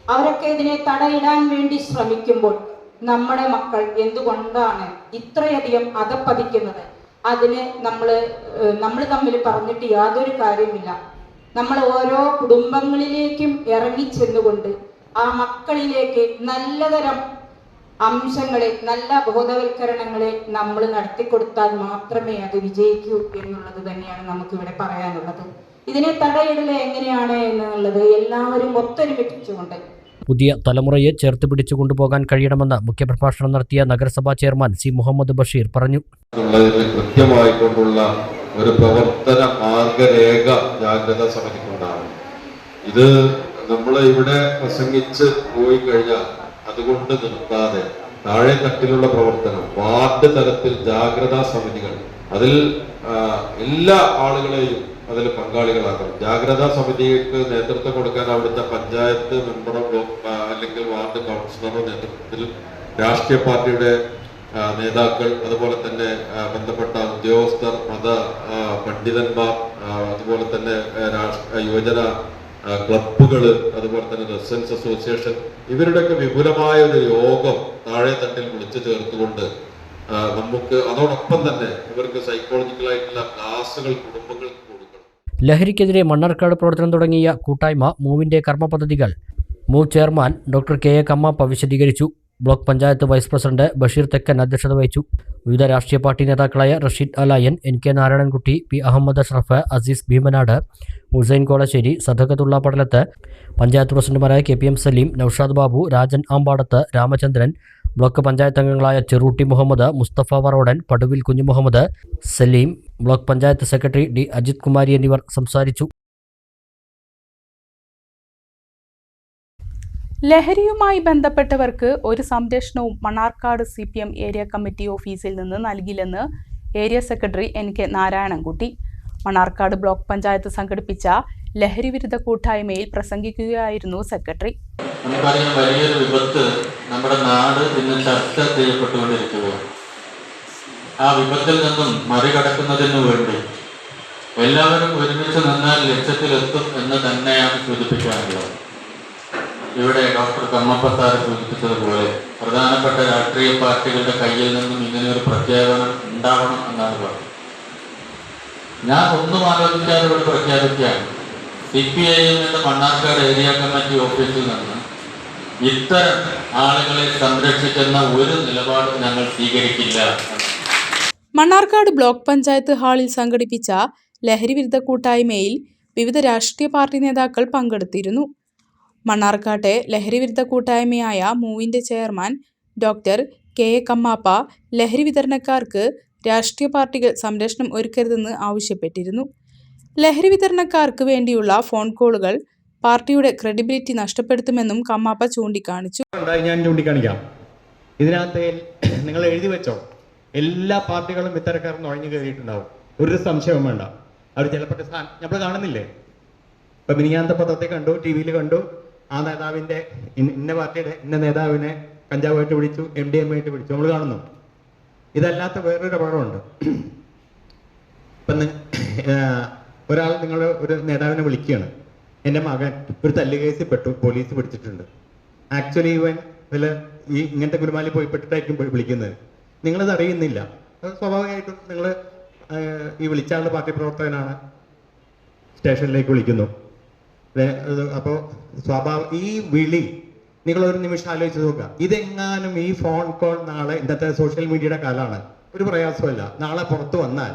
അവരൊക്കെ ഇതിനെ തടയിടാൻ വേണ്ടി ശ്രമിക്കുമ്പോൾ നമ്മുടെ മക്കൾ എന്തുകൊണ്ടാണ് ഇത്രയധികം അധപ്പതിക്കുന്നത്? അതിന് നമ്മൾ തമ്മിൽ പറഞ്ഞിട്ട് യാതൊരു കാര്യമില്ല. നമ്മൾ ഓരോ കുടുംബങ്ങളിലേക്കും ഇറങ്ങിച്ചെന്നുകൊണ്ട് ആ മക്കളിലേക്ക് നല്ലതരം അംശങ്ങളെ, നല്ല ബോധവൽക്കരണങ്ങളെ നമ്മൾ നടത്തിക്കൊടുത്താൽ മാത്രമേ അത് വിജയിക്കൂ എന്നുള്ളത് തന്നെയാണ് നമുക്കിവിടെ പറയാനുള്ളത്. ഇതിനെ തടയിടൽ എങ്ങനെയാണ് എന്നുള്ളത് എല്ലാവരും ഒത്തൊരുമിച്ചുകൊണ്ട്
പുതിയ തലമുറയെ ചേർത്ത് പിടിച്ചു കൊണ്ടുപോകാൻ കഴിയണമെന്ന് മുഖ്യപ്രഭാഷണം നടത്തിയ നഗരസഭാ ചെയർമാൻ സി. മുഹമ്മദ് ബഷീർ പറഞ്ഞു.
കൃത്യമായിക്കൊണ്ടുള്ള ഒരു പ്രവർത്തന മാർഗരേഖ ജാഗ്രതാ സമിതിക്കുണ്ടാകും. ഇത് നമ്മൾ ഇവിടെ പ്രസംഗിച്ച് പോയി കഴിഞ്ഞാൽ അതുകൊണ്ട് നിർത്താതെ താഴെ തട്ടിലുള്ള പ്രവർത്തനം, വാർഡ് തലത്തിൽ ജാഗ്രതാ സമിതികൾ, അതിൽ എല്ലാ ആളുകളെയും അതിൽ പങ്കാളികളാക്കണം. ജാഗ്രതാ സമിതിക്ക് നേതൃത്വം കൊടുക്കാൻ അവിടുത്തെ പഞ്ചായത്ത് മെമ്പറോ അല്ലെങ്കിൽ വാർഡ് കൗൺസിലറോ നേതൃത്വത്തിൽ രാഷ്ട്രീയ പാർട്ടിയുടെ നേതാക്കൾ, അതുപോലെ തന്നെ ബന്ധപ്പെട്ട ഉദ്യോഗസ്ഥർ, മത പണ്ഡിതന്മാർ, അതുപോലെ തന്നെ യുവജന ക്ലബ്ബുകൾ, അതുപോലെ തന്നെ റെസിഡൻസ് അസോസിയേഷൻ, ഇവരുടെയൊക്കെ വിപുലമായ ഒരു യോഗം താഴെ തട്ടിൽ വിളിച്ചു ചേർത്തുകൊണ്ട് നമുക്ക് അതോടൊപ്പം തന്നെ ഇവർക്ക് സൈക്കോളജിക്കലായിട്ടുള്ള ക്ലാസുകൾ കുടുംബങ്ങൾക്ക് കൊടുക്കണം.
ലഹരിക്കെതിരെ മണ്ണാർക്കാട് പ്രവർത്തനം തുടങ്ങിയ കൂട്ടായ്മ മൂവിന്റെ കർമ്മ പദ്ധതികൾ move chairman doctor K. A. Kammappa വിശദീകരിച്ചു. Block panchayat vice president Basheer Thekkan അധ്യക്ഷത വഹിച്ചു. വിവിധ രാഷ്ട്രീയ പാർട്ടി നേതാക്കളായ റഷീദ് അലായൻ, NK നാരായണൻകുട്ടി, P. അഹമ്മദ് അഷ്റഫ്, അസീസ് ഭീമനാട്, ഹുസൈൻ കോളശ്ശേരി, സദഖത്തുള്ള പടലത്ത്, പഞ്ചായത്ത് പ്രസിഡന്റുമാരായ KPM സലീം, നൌഷാദ് ബാബു, രാജൻ ആമ്പാടത്ത്, രാമചന്ദ്രൻ, ബ്ലോക്ക് പഞ്ചായത്ത് അംഗങ്ങളായ Cherutty Muhammed, Musthafa Varodan, Paduvil Kunhimuhammed, Saleem, block panchayat secretary D Ajith Kumari എന്നിവർ സംസാരിച്ചു.
ലഹരിയുമായി ബന്ധപ്പെട്ടവർക്ക് ഒരു സംരക്ഷണവും മണ്ണാർക്കാട് CPM ഏരിയ കമ്മിറ്റി ഓഫീസിൽ നിന്ന് നൽകില്ലെന്ന് area secretary NK Narayanankutty. Mannarkkad block panchayat സംഘടിപ്പിച്ച ലഹരി വിരുദ്ധ കൂട്ടായ്മയിൽ പ്രസംഗിക്കുകയായിരുന്നു സെക്രട്ടറി.
നമുക്കറിയാം, വലിയൊരു വിപത്ത് നമ്മുടെ നാട് ഇന്ന് ചർച്ച ചെയ്യപ്പെട്ടുകൊണ്ടിരിക്കുകയാണ്. ആ വിപത്തിൽ നിന്നും മറികടക്കുന്നതിന് വേണ്ടി എല്ലാവരും ഒരുമിച്ച് നിന്നാൽ ലക്ഷ്യത്തിലെത്തും എന്ന് തന്നെയാണ് സൂചിപ്പിക്കാനുള്ളത്. ഇവിടെ ഡോക്ടർ കമ്മപ്പ സാർ സൂചിപ്പിച്ചതുപോലെ പ്രധാനപ്പെട്ട രാഷ്ട്രീയ പാർട്ടികളുടെ കയ്യിൽ നിന്നും ഇങ്ങനെയൊരു പ്രഖ്യാപനം ഉണ്ടാവണം എന്നാണ് പറഞ്ഞത്. ഞാൻ ഒന്നും ആലോചിക്കാതെ ഇവിടെ പ്രഖ്യാപിക്കുകയാണ്. CPIMന്റെ മണ്ണാർക്കാട് ഏരിയ കമ്മിറ്റി ഓഫീസിൽ നിന്ന് ഇത്തരം ആളുകളെ സംരക്ഷിക്കുന്ന ഒരു നിലപാടും ഞങ്ങൾ സ്വീകരിക്കില്ല.
മണ്ണാർക്കാട് ബ്ലോക്ക് പഞ്ചായത്ത് ഹാളിൽ സംഘടിപ്പിച്ച ലഹരി വിരുദ്ധ കൂട്ടായ്മയിൽ വിവിധ രാഷ്ട്രീയ പാർട്ടി നേതാക്കൾ പങ്കെടുത്തിരുന്നു. മണ്ണാർക്കാട്ടെ ലഹരി വിരുദ്ധ കൂട്ടായ്മയായ മൂവിന്റെ ചെയർമാൻ ഡോക്ടർ KA കമ്മാപ്പ ലഹരി വിതരണക്കാർക്ക് രാഷ്ട്രീയ പാർട്ടികൾ സംരക്ഷണം ഒരുക്കരുതെന്ന് ആവശ്യപ്പെട്ടിരുന്നു. ലഹരി വിതരണക്കാർക്ക് വേണ്ടിയുള്ള ഫോൺ കോളുകൾ പാർട്ടിയുടെ ക്രെഡിബിലിറ്റി നഷ്ടപ്പെടുത്തുമെന്നും കമ്മാപ്പ ചൂണ്ടിക്കാണിച്ചു.
ഞാൻ ചൂണ്ടിക്കാണിക്കാം. ഇതിനകത്ത് നിങ്ങൾ എഴുതി വെച്ചോ, എല്ലാ പാർട്ടികളും ഇത്തരക്കാർ നുഴഞ്ഞു കയറിയിട്ടുണ്ടാവും, ഒരു സംശയവും വേണ്ട. അവർ ചിലപ്പെട്ട നമ്മൾ കാണുന്നില്ലേ? ഇപ്പൊ മിനിയാന്ത പത്രത്തെ കണ്ടു, TV കണ്ടു, ആ നേതാവിന്റെ ഇന്ന പാർട്ടിയുടെ ഇന്ന നേതാവിനെ കഞ്ചാവായിട്ട് പിടിച്ചു, MDMA ആയിട്ട് പിടിച്ചു, നമ്മൾ കാണുന്നു. ഇതല്ലാത്ത വേറൊരു അപകടമുണ്ട്. ഇപ്പം ഒരാൾ നിങ്ങൾ ഒരു നേതാവിനെ വിളിക്കുകയാണ്, എൻ്റെ മകൻ ഒരു തല്ലുകേസിൽ പെട്ടു, പോലീസ് പിടിച്ചിട്ടുണ്ട്. ആക്ച്വലി ഇവൻ ഈ ഇങ്ങനത്തെ ഗുരുമാലി പോയി പെട്ടിട്ടായിരിക്കും വിളിക്കുന്നത്. നിങ്ങളത് അറിയുന്നില്ല. അത് സ്വാഭാവികമായിട്ടും നിങ്ങൾ ഈ വിളിച്ച ആളുടെ പാർട്ടി പ്രവർത്തകനാണ്, സ്റ്റേഷനിലേക്ക് വിളിക്കുന്നു. അപ്പോൾ ഈ വിളി നിങ്ങളൊരു നിമിഷം ആലോചിച്ച് നോക്കുക. ഇതെങ്ങാനും ഈ ഫോൺ കോൾ നാളെ ഇന്നത്തെ സോഷ്യൽ മീഡിയയുടെ കാലമാണ്, ഒരു പ്രയാസമല്ല. നാളെ പുറത്തു വന്നാൽ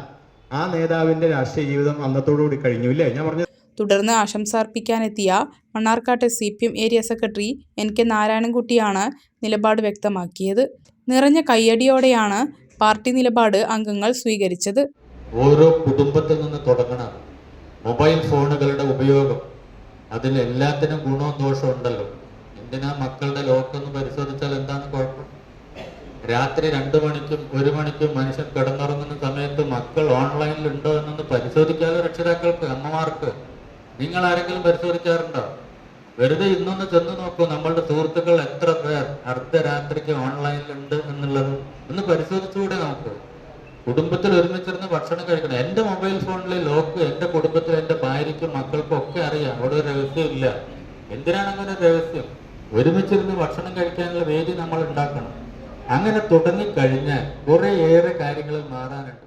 ആ നേതാവിൻ്റെ രാഷ്ട്രീയ ജീവിതം അന്നത്തോടുകൂടി കഴിഞ്ഞു, ഇല്ലേ? ഞാൻ പറഞ്ഞു.
തുടർന്ന് ആശംസ അർപ്പിക്കാനെത്തിയ മണ്ണാർക്കാട്ടെ CPM ഏരിയ സെക്രട്ടറി NK നാരായണൻകുട്ടിയാണ് നിലപാട് വ്യക്തമാക്കിയത്. നിറഞ്ഞ കയ്യടിയോടെയാണ് പാർട്ടി നിലപാട് അംഗങ്ങൾ സ്വീകരിച്ചത്.
ഓരോ കുടുംബത്തിൽ നിന്ന് തുടങ്ങണം മൊബൈൽ ഫോണുകളുടെ ഉപയോഗം. അതിൽ എല്ലാത്തിനും ഗുണവും ദോഷവും ഉണ്ടല്ലോ. എന്തിനാ മക്കളുടെ ലോക്കൊന്ന് പരിശോധിച്ചാൽ എന്താണ് കുഴപ്പം? രാത്രി 2 മണിക്കും 1 മണിക്കും മനുഷ്യൻ കിടന്നുറങ്ങുന്ന സമയത്ത് മക്കൾ ഓൺലൈനിൽ ഉണ്ടോ എന്നൊന്ന് പരിശോധിക്കാതെ രക്ഷിതാക്കൾക്ക്, അമ്മമാർക്ക്. നിങ്ങൾ ആരെങ്കിലും പരിശോധിക്കാറുണ്ടോ? വെറുതെ ഇന്നൊന്ന് ചെന്ന് നോക്കൂ, നമ്മളുടെ സുഹൃത്തുക്കൾ എത്ര പേർ അർദ്ധരാത്രിക്ക് ഓൺലൈനിലുണ്ട് എന്നുള്ളത് ഒന്ന് പരിശോധിച്ചുകൂടെ നമുക്ക്? കുടുംബത്തിൽ ഒരുമിച്ചിരുന്ന് ഭക്ഷണം കഴിക്കണം. എൻ്റെ മൊബൈൽ ഫോണിലെ ലോക്ക് എൻ്റെ കുടുംബത്തിൽ എൻ്റെ ഭാര്യയ്ക്കും മക്കൾക്കും ഒക്കെ അറിയാം. അവിടെ ഒരു രഹസ്യമില്ല. എന്തിനാണ് അങ്ങനെ രഹസ്യം? ഒരുമിച്ചിരുന്ന് ഭക്ഷണം കഴിക്കാനുള്ള വേദി നമ്മൾ ഉണ്ടാക്കണം. അങ്ങനെ തുടങ്ങിക്കഴിഞ്ഞാൽ കുറേയേറെ കാര്യങ്ങൾ മാറാനുണ്ട്.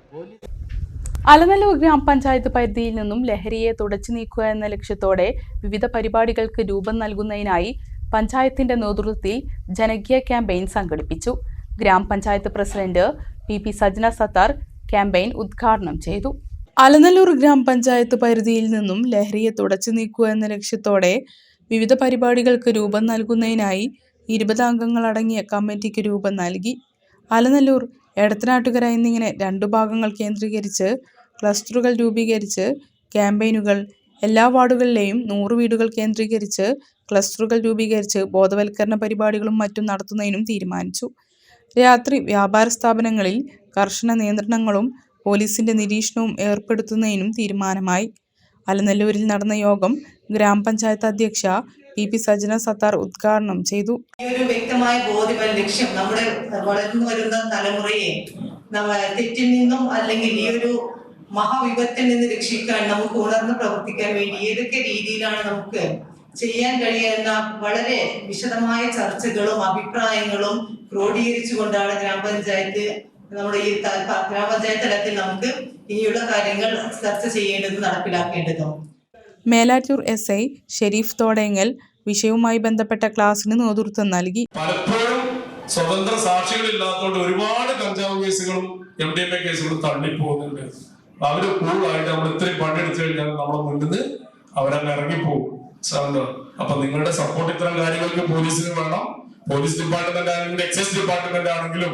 അലനല്ലൂർ ഗ്രാമപഞ്ചായത്ത് പരിധിയിൽ നിന്നും ലഹരിയെ തുടച്ചു നീക്കുക എന്ന ലക്ഷ്യത്തോടെ വിവിധ പരിപാടികൾക്ക് രൂപം നൽകുന്നതിനായി പഞ്ചായത്തിന്റെ നേതൃത്വത്തിൽ ജനകീയ ക്യാമ്പയിൻ സംഘടിപ്പിച്ചു. ഗ്രാമപഞ്ചായത്ത് president PP Sajna Sathar campaign ഉദ്ഘാടനം ചെയ്തു. അലനല്ലൂർ ഗ്രാമപഞ്ചായത്ത് പരിധിയിൽ നിന്നും ലഹരിയെ തുടച്ചു നീക്കുക എന്ന ലക്ഷ്യത്തോടെ വിവിധ പരിപാടികൾക്ക് രൂപം നൽകുന്നതിനായി 20 അംഗങ്ങളടങ്ങിയ കമ്മിറ്റിക്ക് രൂപം നൽകി. അലനല്ലൂർ, എടത്തനാട്ടുകര എന്നിങ്ങനെ 2 ഭാഗങ്ങൾ കേന്ദ്രീകരിച്ച് ക്ലസ്റ്ററുകൾ രൂപീകരിച്ച് ക്യാമ്പയിനുകൾ, എല്ലാ വാർഡുകളിലെയും 100 വീടുകൾ കേന്ദ്രീകരിച്ച് ക്ലസ്റ്ററുകൾ രൂപീകരിച്ച് ബോധവൽക്കരണ പരിപാടികളും മറ്റും നടത്തുന്നതിനും തീരുമാനിച്ചു. രാത്രി വ്യാപാര സ്ഥാപനങ്ങളിൽ കർശന നിയന്ത്രണങ്ങളും പോലീസിന്റെ നിരീക്ഷണവും ഏർപ്പെടുത്തുന്നതിനും തീരുമാനമായി. അലനല്ലൂരിൽ നടന്ന യോഗം ഗ്രാമപഞ്ചായത്ത് അധ്യക്ഷ PP സജ്ന സത്താർ ഉദ്ഘാടനം ചെയ്തു.
ഈ ഒരു വ്യക്തമായ ബോധ്യമായ ലക്ഷ്യം നമ്മുടെ വളർന്നു വരുന്ന തലമുറയെ തെറ്റിൽ നിന്നും അല്ലെങ്കിൽ ഈ ഒരു മഹാവിപത്തിൽ നിന്ന് രക്ഷിക്കാൻ നമുക്ക് ഉണർന്ന് പ്രവർത്തിക്കാൻ വേണ്ടി ഏതൊക്കെ രീതിയിലാണ് നമുക്ക് ചെയ്യാൻ കഴിയുന്ന വളരെ വിശദമായ ചർച്ചകളും അഭിപ്രായങ്ങളും ക്രോഡീകരിച്ചുകൊണ്ടാണ് ഗ്രാമപഞ്ചായത്ത് നമ്മുടെ ഈ ഗ്രാമപഞ്ചായത്ത് തലത്തിൽ നമുക്ക് ഇനിയുള്ള കാര്യങ്ങൾ ചർച്ച ചെയ്യേണ്ടതും നടപ്പിലാക്കേണ്ടതും.
മേലാറ്റൂർ SI ഷെരീഫ് തോടേങ്ങൽ വിഷയവുമായി ബന്ധപ്പെട്ട ക്ലാസിന് നേതൃത്വം നൽകി.
പലപ്പോഴും സ്വതന്ത്ര സാക്ഷികളില്ലാത്തതുകൊണ്ട് ഒരുപാട് കഞ്ചാവ് കേസുകളും MDMA കേസുകളും തള്ളിപ്പോകുന്നുണ്ട്. അവര് കൂടുതലായിട്ട് നമ്മൾ ഇത്രയും പണിയെടുത്തു കഴിഞ്ഞാൽ നമ്മുടെ മുന്നിൽ നിന്ന് അവരങ്ങ് ഇറങ്ങിപ്പോകും. അപ്പൊ നിങ്ങളുടെ സപ്പോർട്ട് ഇത്തരം കാര്യങ്ങൾക്ക് പോലീസിന് വേണം. പോലീസ് ഡിപ്പാർട്ട്മെന്റ് ആണെങ്കിലും എക്സൈസ് ഡിപ്പാർട്ട്മെന്റ് ആണെങ്കിലും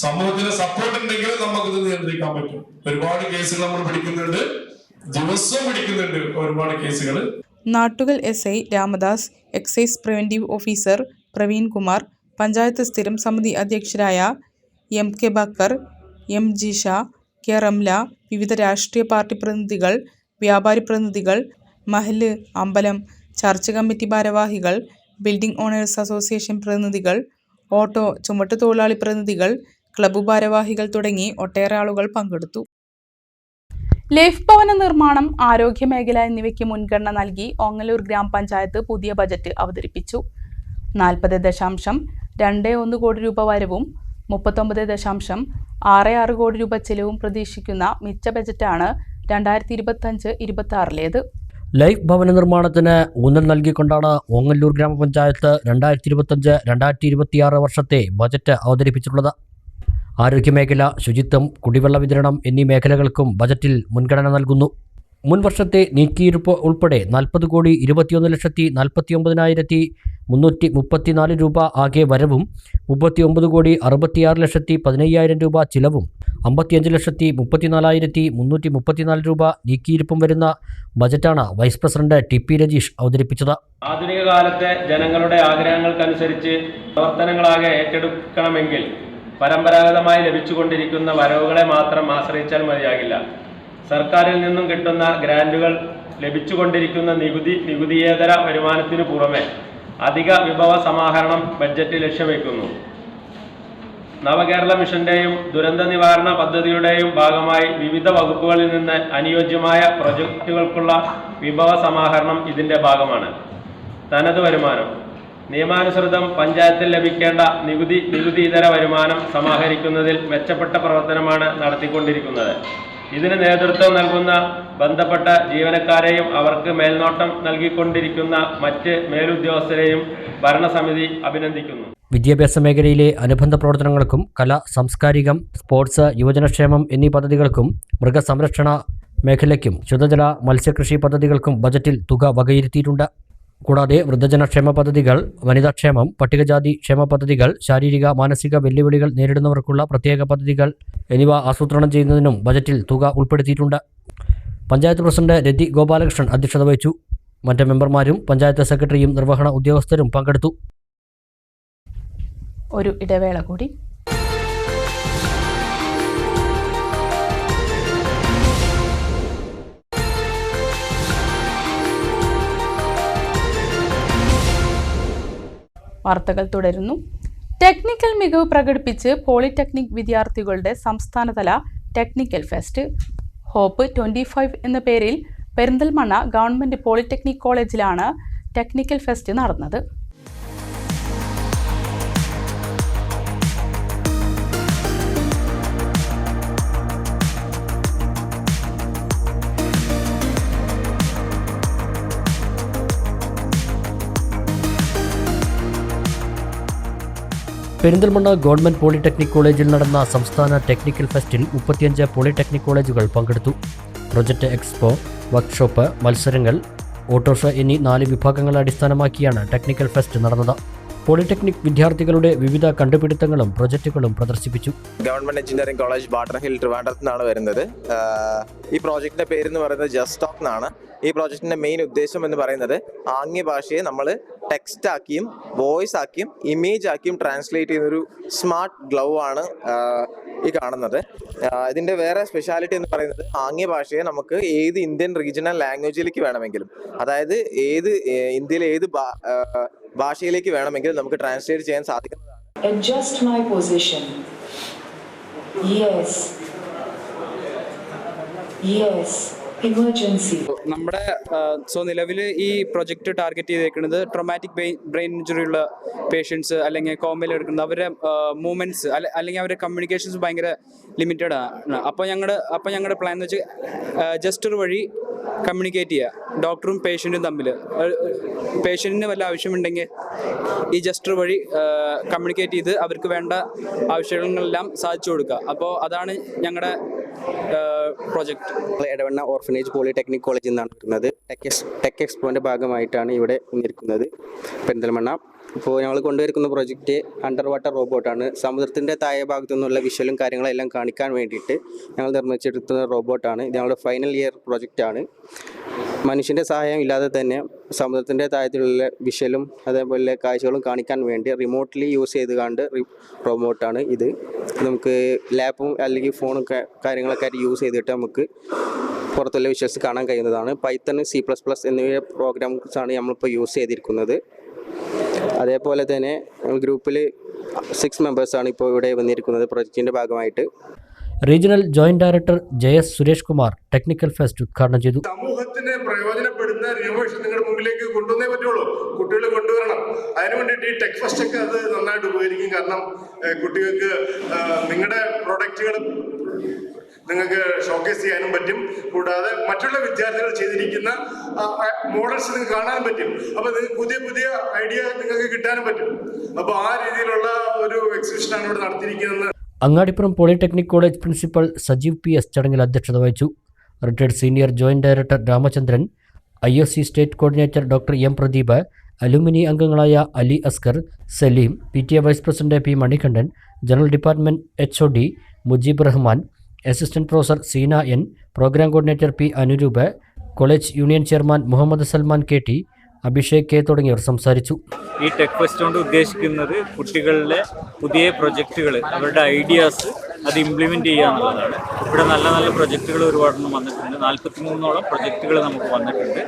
സമൂഹത്തിന് സപ്പോർട്ട് ഉണ്ടെങ്കിൽ നമുക്കിത് നിയന്ത്രിക്കാൻ പറ്റും. ഒരുപാട് കേസുകൾ നമ്മൾ പിടിക്കുന്നുണ്ട്, ദിവസവും പിടിക്കുന്നുണ്ട് ഒരുപാട് കേസുകൾ.
Nattukal SI Ramadas, excise preventive officer Praveen Kumar, panchayat സ്ഥിരം സമിതി അധ്യക്ഷരായ MK Backer, M Jisha, K Ramla, വിവിധ രാഷ്ട്രീയ പാർട്ടി പ്രതിനിധികൾ, വ്യാപാരി പ്രതിനിധികൾ, മഹല്ല്, അമ്പലം, ചർച്ച് കമ്മിറ്റി ഭാരവാഹികൾ, ബിൽഡിംഗ് ഓണേഴ്സ് അസോസിയേഷൻ പ്രതിനിധികൾ, ഓട്ടോ ചുമട്ടുതൊഴിലാളി പ്രതിനിധികൾ, ക്ലബ്ബ് ഭാരവാഹികൾ തുടങ്ങി ഒട്ടേറെ ആളുകൾ പങ്കെടുത്തു. ലൈഫ് ഭവന നിർമ്മാണം, ആരോഗ്യമേഖല എന്നിവയ്ക്ക് മുൻഗണന നൽകി ഓങ്ങല്ലൂർ ഗ്രാമപഞ്ചായത്ത് പുതിയ ബജറ്റ് അവതരിപ്പിച്ചു. 40.21 കോടി രൂപ വരവും 39.66 കോടി രൂപ ചെലവും പ്രതീക്ഷിക്കുന്ന മിച്ച ബജറ്റാണ് 2025-26
ലൈഫ് ഭവന നിർമ്മാണത്തിന് ഊന്നൽ നൽകിക്കൊണ്ടാണ് ഓങ്ങല്ലൂർ ഗ്രാമപഞ്ചായത്ത് 2025-2026 വർഷത്തെ ബജറ്റ് അവതരിപ്പിച്ചിട്ടുള്ളത്. ആരോഗ്യമേഖല, ശുചിത്വം, കുടിവെള്ള വിതരണം എന്നീ മേഖലകൾക്കും ബജറ്റിൽ മുൻഗണന നൽകുന്നു. മുൻ വർഷത്തെ നീക്കിയിരുപ്പ് ഉൾപ്പെടെ 40,21,49,334 രൂപ ആകെ വരവും 39,66,15,000 രൂപ ചിലവും 55,34,334 രൂപ നീക്കിയിരുപ്പും വരുന്ന ബജറ്റാണ് വൈസ് പ്രസിഡന്റ് TP രജീഷ് അവതരിപ്പിച്ചത്.
ആധുനിക കാലത്തെ ജനങ്ങളുടെ ആഗ്രഹങ്ങൾക്കനുസരിച്ച് പ്രവർത്തനങ്ങളാകെ ഏറ്റെടുക്കണമെങ്കിൽ പരമ്പരാഗതമായി ലഭിച്ചുകൊണ്ടിരിക്കുന്ന വരവുകളെ മാത്രം ആശ്രയിച്ചാൽ മതിയാകില്ല. സർക്കാരിൽ നിന്നും കിട്ടുന്ന ഗ്രാൻറ്റുകൾ, ലഭിച്ചുകൊണ്ടിരിക്കുന്ന നികുതിയേതര വരുമാനത്തിനു പുറമെ അധിക വിഭവ സമാഹരണം ബഡ്ജറ്റ് ലക്ഷ്യം വയ്ക്കുന്നു. നവകേരള മിഷന്റെയും ദുരന്ത നിവാരണ പദ്ധതിയുടെയും ഭാഗമായി വിവിധ വകുപ്പുകളിൽ നിന്ന് അനുയോജ്യമായ പ്രൊജക്റ്റുകൾക്കുള്ള വിഭവ സമാഹരണം ഇതിന്റെ ഭാഗമാണ്. തനത് വരുമാനം നിയമാനുസൃതം പഞ്ചായത്തിൽ ലഭിക്കേണ്ട നികുതിയിതര വരുമാനം സമാഹരിക്കുന്നതിൽ മെച്ചപ്പെട്ട പ്രവർത്തനമാണ് നടത്തിക്കൊണ്ടിരിക്കുന്നത്. ഇതിന് നേതൃത്വം നൽകുന്ന ബന്ധപ്പെട്ട ജീവനക്കാരെയും അവർക്ക് മേൽനോട്ടം നൽകിക്കൊണ്ടിരിക്കുന്ന മറ്റ് മേലുദ്യോഗസ്ഥരെയും ഭരണസമിതി അഭിനന്ദിക്കുന്നു.
വിദ്യാഭ്യാസ മേഖലയിലെ അനുബന്ധ പ്രവർത്തനങ്ങൾക്കും കല, സാംസ്കാരികം, സ്പോർട്സ്, യുവജനക്ഷേമം എന്നീ പദ്ധതികൾക്കും മൃഗസംരക്ഷണ മേഖലയ്ക്കും ശുദ്ധജല മത്സ്യകൃഷി പദ്ധതികൾക്കും ബജറ്റിൽ തുക വകയിരുത്തിയിട്ടുണ്ട്. കൂടാതെ വൃദ്ധജനക്ഷേമ പദ്ധതികൾ, വനിതാക്ഷേമം, പട്ടികജാതി ക്ഷേമ പദ്ധതികൾ, ശാരീരിക മാനസിക വെല്ലുവിളികൾ നേരിടുന്നവർക്കുള്ള പ്രത്യേക പദ്ധതികൾ എന്നിവ ആസൂത്രണം ചെയ്യുന്നതിനും ബജറ്റിൽ തുക ഉൾപ്പെടുത്തിയിട്ടുണ്ട്. പഞ്ചായത്ത് പ്രസിഡന്റ് രതി ഗോപാലകൃഷ്ണൻ അധ്യക്ഷത വഹിച്ചു. മറ്റ് മെമ്പർമാരും പഞ്ചായത്ത് സെക്രട്ടറിയും നിർവഹണ ഉദ്യോഗസ്ഥരും പങ്കെടുത്തു.
ഒരു ഇടവേള കൂടി. വാർത്തകൾ തുടരുന്നു. ടെക്നിക്കൽ മികവ് പ്രകടിപ്പിച്ച് പോളിടെക്നിക് വിദ്യാർത്ഥികളുടെ സംസ്ഥാനതല ടെക്നിക്കൽ ഫെസ്റ്റ് ഹോപ്പ് 25 എന്ന പേരിൽ പെരിന്തൽമണ്ണ ഗവൺമെന്റ് പോളിടെക്നിക് കോളേജിലാണ് ടെക്നിക്കൽ ഫെസ്റ്റ് നടന്നത്.
പെരിന്തൽമണ്ണ ഗവൺമെന്റ് പോളിടെക്നിക് കോളേജിൽ നടന്ന സംസ്ഥാന ടെക്നിക്കൽ ഫെസ്റ്റിൽ 35 പോളിടെക്നിക് കോളേജുകൾ പങ്കെടുത്തു. പ്രൊജക്ട് എക്സ്പോ, വർക്ക്ഷോപ്പ്, മത്സരങ്ങൾ, ഓട്ടോഷോ എന്നീ 4 വിഭാഗങ്ങളെ അടിസ്ഥാനമാക്കിയാണ് ടെക്നിക്കൽ ഫെസ്റ്റ് നടന്നത്. പോളിടെക്നിക് വിദ്യാർത്ഥികളുടെ വിവിധ കണ്ടുപിടുത്തങ്ങളും പ്രൊജക്റ്റുകളും പ്രദർശിപ്പിച്ചു.
Government engineering college barter hill ട്രിവാൻഡ്രത്ത് നിന്നാണ് വരുന്നത്. ഈ പ്രോജക്റ്റിന്റെ പേര് എന്ന് പറയുന്നത് ജസ്റ്റ് ടോക്ക് എന്നാണ്. ഈ പ്രോജക്റ്റിന്റെ മെയിൻ ഉദ്ദേശം എന്ന് പറയുന്നത് ആംഗ്യ ഭാഷയെ നമ്മൾ ടെക്സ്റ്റ് ആക്കിയും വോയിസ് ആക്കിയും ഇമേജ് ആക്കിയും ട്രാൻസ്ലേറ്റ് ചെയ്യുന്നൊരു സ്മാർട്ട് ഗ്ലൗ ആണ് ഈ കാണുന്നത്. ഇതിന്റെ വേറെ സ്പെഷ്യാലിറ്റി എന്ന് പറയുന്നത് ആംഗ്യ ഭാഷയെ നമുക്ക് ഏത് ഇന്ത്യൻ റീജിയണൽ ലാംഗ്വേജിലേക്ക് വേണമെങ്കിലും, അതായത് ഇന്ത്യയിലെ ഏത് ഭാഷയിലേക്ക് വേണമെങ്കിലും നമുക്ക് ട്രാൻസ്ലേറ്റ് ചെയ്യാൻ സാധിക്കുന്നതാണ്.
Adjust my position. Yes. Emergency.
നമ്മുടെ നിലവിൽ ഈ പ്രൊജക്റ്റ് ടാർഗറ്റ് ചെയ്തേക്കുന്നത് ട്രോമാറ്റിക് ബ്രെയിൻ ഇഞ്ചുറി ഉള്ള പേഷ്യൻസ് അല്ലെങ്കിൽ കോമയിൽ എടുക്കുന്ന അവരുടെ മൂവ്മെന്റ്സ് അല്ലെങ്കിൽ അവരുടെ കമ്മ്യൂണിക്കേഷൻസ് ഭയങ്കര ലിമിറ്റഡ് ആണ്. അപ്പോൾ ഞങ്ങളുടെ പ്ലാൻ എന്ന് വെച്ചാൽ ജസ്റ്റർ വഴി കമ്മ്യൂണിക്കേറ്റ് ചെയ്യുക, ഡോക്ടറും പേഷ്യൻറ്റും തമ്മിൽ. പേഷ്യൻറ്റിന് വല്ല ആവശ്യമുണ്ടെങ്കിൽ ഈ ജസ്റ്റർ വഴി കമ്മ്യൂണിക്കേറ്റ് ചെയ്ത് അവർക്ക് വേണ്ട ആവശ്യങ്ങളെല്ലാം സാധിച്ചു കൊടുക്കുക. അപ്പോൾ അതാണ് ഞങ്ങളുടെ പ്രോജക്റ്റ്.
എടവണ്ണ ഓർഫനേജ് പോളിടെക്നിക് കോളേജിൽ നിന്നാണ് വരുന്നത്. ടെക് എക്സ്പോന്റെ ഭാഗമായിട്ടാണ് ഇവിടെ നിൽക്കുന്നത്. പെരിന്തൽമണ്ണ ഇപ്പോൾ ഞങ്ങൾ കൊണ്ടുവരുന്ന പ്രൊജക്റ്റ് അണ്ടർ വാട്ടർ റോബോട്ടാണ്. സമുദ്രത്തിൻ്റെ താഴെ ഭാഗത്തു നിന്നുള്ള വിഷ്വലും കാര്യങ്ങളെല്ലാം കാണിക്കാൻ വേണ്ടിയിട്ട് ഞങ്ങൾ നിർമ്മിച്ചെടുക്കുന്ന റോബോട്ടാണ്. ഇത് ഞങ്ങളുടെ ഫൈനൽ ഇയർ പ്രൊജക്റ്റാണ്. മനുഷ്യൻ്റെ സഹായം ഇല്ലാതെ തന്നെ സമുദ്രത്തിൻ്റെ താഴത്തിലുള്ള വിഷ്വലും അതേപോലെ കാഴ്ചകളും കാണിക്കാൻ വേണ്ടി റിമോട്ട്ലി യൂസ് ചെയ്ത് കണ്ട് റോബോട്ടാണ് ഇത്. നമുക്ക് ലാപ്പും അല്ലെങ്കിൽ ഫോണും കാര്യങ്ങളൊക്കെ ആയിട്ട് യൂസ് ചെയ്തിട്ട് നമുക്ക് പുറത്തുള്ള വിഷ്വൽസ് കാണാൻ കഴിയുന്നതാണ്. പൈത്തൺ, C++ എന്നിവ പ്രോഗ്രാംസാണ് നമ്മളിപ്പോൾ യൂസ് ചെയ്തിരിക്കുന്നത്. അതേപോലെ തന്നെ ഗ്രൂപ്പിൽ 6 മെമ്പേഴ്സാണ് ഇപ്പോൾ ഇവിടെ വന്നിരിക്കുന്നത് പ്രൊജക്റ്റിൻ്റെ ഭാഗമായിട്ട്.
Regional joint director JS Suresh Kumar technical fest ഉദ്ഘാടനം ചെയ്തു.
സമൂഹത്തിന് പ്രയോജനപ്പെടുന്ന റിനോവേഷൻ നിങ്ങളുടെ മുമ്പിലേക്ക് കൊണ്ടുവന്നേ പറ്റുള്ളൂ. കുട്ടികൾ കൊണ്ടുവരണം. അതിനു വേണ്ടിയിട്ട് ഈ ടെക് ഫെസ്റ്റ് ഒക്കെ അത് നന്നായിട്ട് ഉപകരിക്കും. കാരണം കുട്ടികൾക്ക് നിങ്ങളുടെ പ്രൊഡക്റ്റുകൾ നിങ്ങൾക്ക് ഷോക്കേസ് ചെയ്യാനും പറ്റും. കൂടാതെ മറ്റുള്ള വിദ്യാർത്ഥികൾ ചെയ്തിരിക്കുന്ന മോഡൽസ് നിങ്ങൾക്ക് കാണാനും പറ്റും. അപ്പോൾ നിങ്ങൾക്ക് പുതിയ പുതിയ ഐഡിയ നിങ്ങൾക്ക് കിട്ടാനും പറ്റും. അപ്പോൾ ആ രീതിയിലുള്ള ഒരു എക്സിബിഷനാണ് ഇവിടെ നടത്തിയിരിക്കുന്നത്.
Angadipuram polytechnic college principal Sajeev PS ചടങ്ങിൽ അധ്യക്ഷത വഹിച്ചു. Retired senior joint director Ramachandran, IOC state coordinator doctor M Pradeep, alumni അംഗങ്ങളായ Ali Askar, Saleem, PTA vice president P Manikandan, general department HOD Mujeeb Rahman, assistant professor Seena N, programme coordinator P Anuroop, college union chairman Muhammed Salman KT, Abhishek K തുടങ്ങിയവർ സംസാരിച്ചു.
ഈ ടെക് ഫെസ്റ്റ് കൊണ്ട് ഉദ്ദേശിക്കുന്നത് കുട്ടികളുടെ പുതിയ പ്രൊജക്റ്റുകൾ, അവരുടെ ഐഡിയാസ് അത് ഇംപ്ലിമെൻറ്റ് ചെയ്യുക എന്നുള്ളതാണ്. ഇവിടെ നല്ല നല്ല പ്രൊജക്റ്റുകൾ ഒരുപാടെണ്ണം വന്നിട്ടുണ്ട്. 43ഓളം പ്രൊജക്റ്റുകൾ നമുക്ക് വന്നിട്ടുണ്ട്.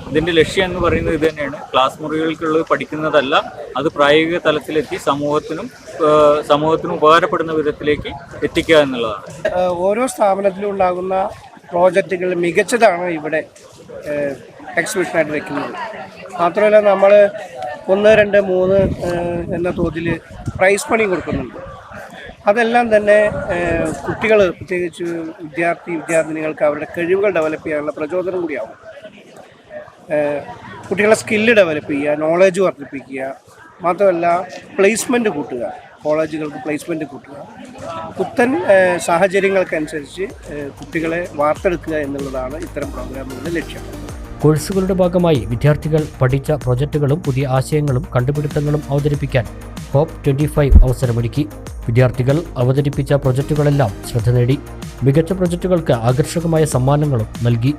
ഇതിൻ്റെ ലക്ഷ്യം എന്ന് പറയുന്നത് ഇത് തന്നെയാണ്. ക്ലാസ് മുറികൾക്കുള്ളത് പഠിക്കുന്നതല്ല, അത് പ്രായോഗിക തലത്തിലെത്തി സമൂഹത്തിനും ഉപകാരപ്പെടുന്ന വിധത്തിലേക്ക് എത്തിക്കുക എന്നുള്ളതാണ്.
ഓരോ സ്ഥാപനത്തിലും ഉണ്ടാകുന്ന പ്രോജക്റ്റുകൾ മികച്ചതാണ് ഇവിടെ എക്സിബിഷനായിട്ട് വെക്കുന്നത്. മാത്രമല്ല നമ്മൾ 1, 2, 3 എന്ന തോതിൽ പ്രൈസ് മണി കൊടുക്കുന്നുണ്ട്. അതെല്ലാം തന്നെ കുട്ടികൾ, പ്രത്യേകിച്ച് വിദ്യാർത്ഥിനികൾക്ക് അവരുടെ കഴിവുകൾ ഡെവലപ്പ് ചെയ്യാനുള്ള പ്രചോദനം കൂടിയാവും. കുട്ടികളെ സ്കില്ല് ഡെവലപ്പ് ചെയ്യുക, നോളജ് വർദ്ധിപ്പിക്കുക, മാത്രമല്ല പ്ലേസ്മെൻറ്റ് കൂട്ടുക, കോളേജുകൾക്ക് പ്ലേസ്മെൻറ്റ് കൂട്ടുക, പുത്തൻ സാഹചര്യങ്ങൾക്കനുസരിച്ച് കുട്ടികളെ വാർത്തെടുക്കുക എന്നുള്ളതാണ് ഇത്തരം പ്രോഗ്രാമുകളുടെ ലക്ഷ്യം.
കോഴ്സുകളുടെ ഭാഗമായി വിദ്യാർത്ഥികൾ പഠിച്ച പ്രൊജക്റ്റുകളും പുതിയ ആശയങ്ങളും കണ്ടുപിടുത്തങ്ങളും അവതരിപ്പിക്കാൻ ഹോപ്പ് 25 അവസരമൊരുക്കി. വിദ്യാർത്ഥികൾ അവതരിപ്പിച്ച പ്രൊജക്റ്റുകളെല്ലാം ശ്രദ്ധ നേടി. മികച്ച പ്രൊജക്റ്റുകൾക്ക് ആകർഷകമായ സമ്മാനങ്ങളും നൽകി.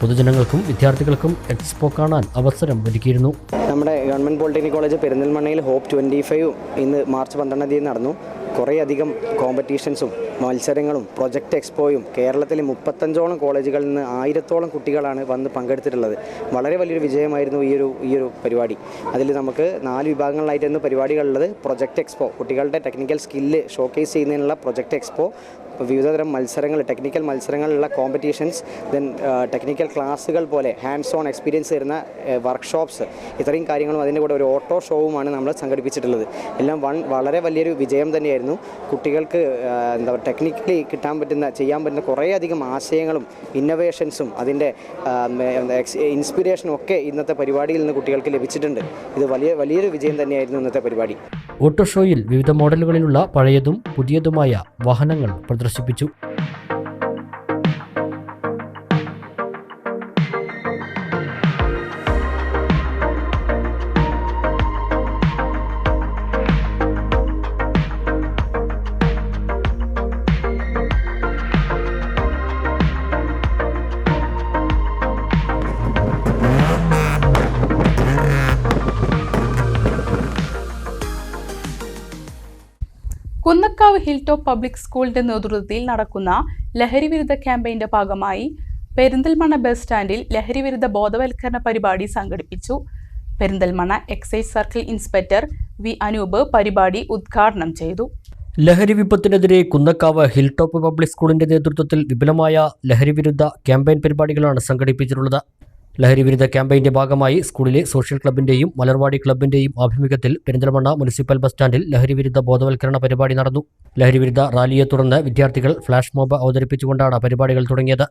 പൊതുജനങ്ങൾക്കും വിദ്യാർത്ഥികൾക്കും എക്സ്പോ കാണാൻ അവസരം ഒരുക്കിയിരുന്നു.
നമ്മുടെ ഗവൺമെൻറ് പോളിടെക്നിക് കോളേജ് പെരിന്തൽമണ്ണയിൽ ഹോപ്പ് 25 ഇന്ന് മാർച്ച് 12 തീയതി നടന്നു. കുറേയധികം കോമ്പറ്റീഷൻസും മത്സരങ്ങളും പ്രൊജക്റ്റ് എക്സ്പോയും കേരളത്തിലെ 35ഓളം കോളേജുകളിൽ നിന്ന് 1000ഓളം കുട്ടികളാണ് വന്ന് പങ്കെടുത്തിട്ടുള്ളത്. വളരെ വലിയൊരു വിജയമായിരുന്നു ഈ ഒരു പരിപാടി. അതിൽ നമുക്ക് 4 വിഭാഗങ്ങളിലായിട്ടായിരുന്നു പരിപാടികളുള്ളത്. പ്രൊജക്റ്റ് എക്സ്പോ, കുട്ടികളുടെ ടെക്നിക്കൽ സ്കില്ല് ഷോക്കേസ് ചെയ്യുന്നതിനുള്ള പ്രൊജക്റ്റ് എക്സ്പോ, വിവിധതരം മത്സരങ്ങൾ, ടെക്നിക്കൽ മത്സരങ്ങളിലുള്ള കോമ്പറ്റീഷൻസ്, ദെൻ ടെക്നിക്കൽ ക്ലാസ്സുകൾ പോലെ ഹാൻഡ്സ് ഓൺ എക്സ്പീരിയൻസ് തരുന്ന വർക്ക്ഷോപ്സ്, ഇത്രയും കാര്യങ്ങളും അതിൻ്റെ കൂടെ ഒരു ഓട്ടോ ഷോവുമാണ് നമ്മൾ സംഘടിപ്പിച്ചിട്ടുള്ളത്. എല്ലാം വളരെ വലിയൊരു വിജയം തന്നെയായിരുന്നു. കുട്ടികൾക്ക് ടെക്നിക്കലി ചെയ്യാൻ പറ്റുന്ന കുറേയധികം ആശയങ്ങളും ഇന്നോവേഷൻസും അതിൻ്റെ ഇൻസ്പിറേഷനും ഒക്കെ ഇന്നത്തെ പരിപാടിയിൽ നിന്ന് കുട്ടികൾക്ക് ലഭിച്ചിട്ടുണ്ട്. ഇത് വലിയൊരു വിജയം തന്നെയായിരുന്നു ഇന്നത്തെ പരിപാടി.
ഓട്ടോ ഷോയിൽ വിവിധ മോഡലുകളിലുള്ള പഴയതും പുതിയതുമായ വാഹനങ്ങൾ പ്രദർശിപ്പിച്ചു.
കുന്നക്കാവ് ഹിൽ ടോപ്പ് പബ്ലിക് സ്കൂളിന്റെ നേതൃത്വത്തിൽ നടക്കുന്ന ലഹരിവിരുദ്ധ ക്യാമ്പയിന്റെ ഭാഗമായി പെരിന്തൽമണ്ണ ബസ് സ്റ്റാൻഡിൽ ലഹരിവിരുദ്ധ ബോധവൽക്കരണ പരിപാടി സംഘടിപ്പിച്ചു. Perinthalmanna excise circle inspector V Anoop പരിപാടി ഉദ്ഘാടനം ചെയ്തു.
ലഹരി വിപത്തിനെതിരെ കുന്നക്കാവ് ഹിൽ ടോപ്പ് പബ്ലിക് സ്കൂളിന്റെ നേതൃത്വത്തിൽ വിപുലമായ ലഹരിവിരുദ്ധ ക്യാമ്പയിൻ പരിപാടികളാണ് സംഘടിപ്പിച്ചിട്ടുള്ളത്. ലഹരിവിരുദ്ധ ക്യാമ്പയിന്റെ ഭാഗമായി സ്കൂളിലെ സോഷ്യൽ ക്ലബിന്റെയും മലർവാടി ക്ലബിന്റെയും ആഭിമുഖ്യത്തിൽ പെരിന്തൽമണ്ണ മുനിസിപ്പൽ ബസ് സ്റ്റാൻഡിൽ ലഹരിവിരുദ്ധ ബോധവൽക്കരണ പരിപാടി നടന്നു. ലഹരിവിരുദ്ധ റാലിയെ തുടർന്ന് വിദ്യാർത്ഥികൾ ഫ്ലാഷ് മോബ് അവതരിപ്പിച്ചുകൊണ്ടാണ് പരിപാടികൾ തുടങ്ങിയത്.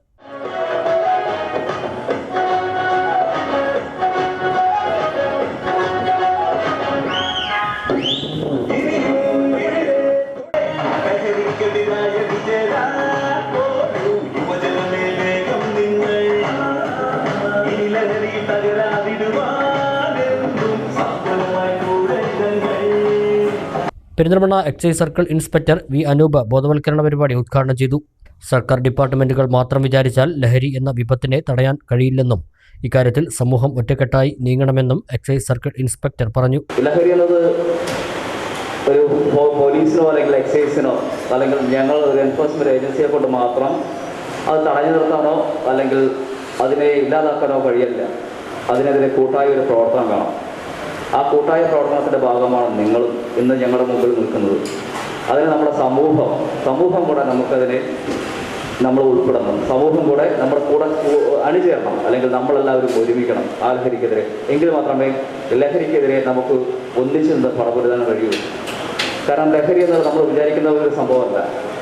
Perinthalmanna excise circle inspector V Anoop ബോധവൽക്കരണ പരിപാടി ഉദ്ഘാടനം ചെയ്തു. സർക്കാർ ഡിപ്പാർട്ട്മെന്റുകൾ മാത്രം വിചാരിച്ചാൽ ലഹരി എന്ന വിപത്തിനെ തടയാൻ കഴിയില്ലെന്നും ഇക്കാര്യത്തിൽ സമൂഹം ഒറ്റക്കെട്ടായി നീങ്ങണമെന്നും എക്സൈസ് സർക്കിൾ ഇൻസ്പെക്ടർ പറഞ്ഞു.
ലഹരി എന്നത് ഒരു പോലീസിനോ അല്ലെങ്കിൽ എക്സൈസിനോ അല്ലെങ്കിൽ ഞങ്ങൾ ഒരു എൻഫോഴ്സ്മെന്റ് ഏജൻസിയെ കൊണ്ട് മാത്രം അത് തടഞ്ഞു നിർത്താനോ അല്ലെങ്കിൽ അതിനെ ഇല്ലാതാക്കാനോ കഴിയില്ല. അതിനെതിരെ കൂട്ടായ ഒരു പ്രവർത്തനം വേണം. ആ കൂട്ടായ പ്രവർത്തനത്തിൻ്റെ ഭാഗമാണ് നിങ്ങൾ ഇന്ന് ഞങ്ങളുടെ മുമ്പിൽ നിൽക്കുന്നത്. അതിന് നമ്മുടെ സമൂഹം കൂടെ നമുക്കതിനെ നമ്മൾ ഉൾപ്പെടണം. സമൂഹം കൂടെ നമ്മുടെ കൂടെ അണിചേരണം. അല്ലെങ്കിൽ നമ്മളെല്ലാവരും ഒരുമിക്കണം ആ ലഹരിക്കെതിരെ. എങ്കിൽ മാത്രമേ ലഹരിക്കെതിരെ നമുക്ക് ഒന്നിച്ചു നിന്ന് പടപൊരുതാൻ കഴിയൂ. കാരണം ലഹരി എന്നത് നമ്മൾ വിചാരിക്കുന്ന ഒരു സംഭവമല്ല.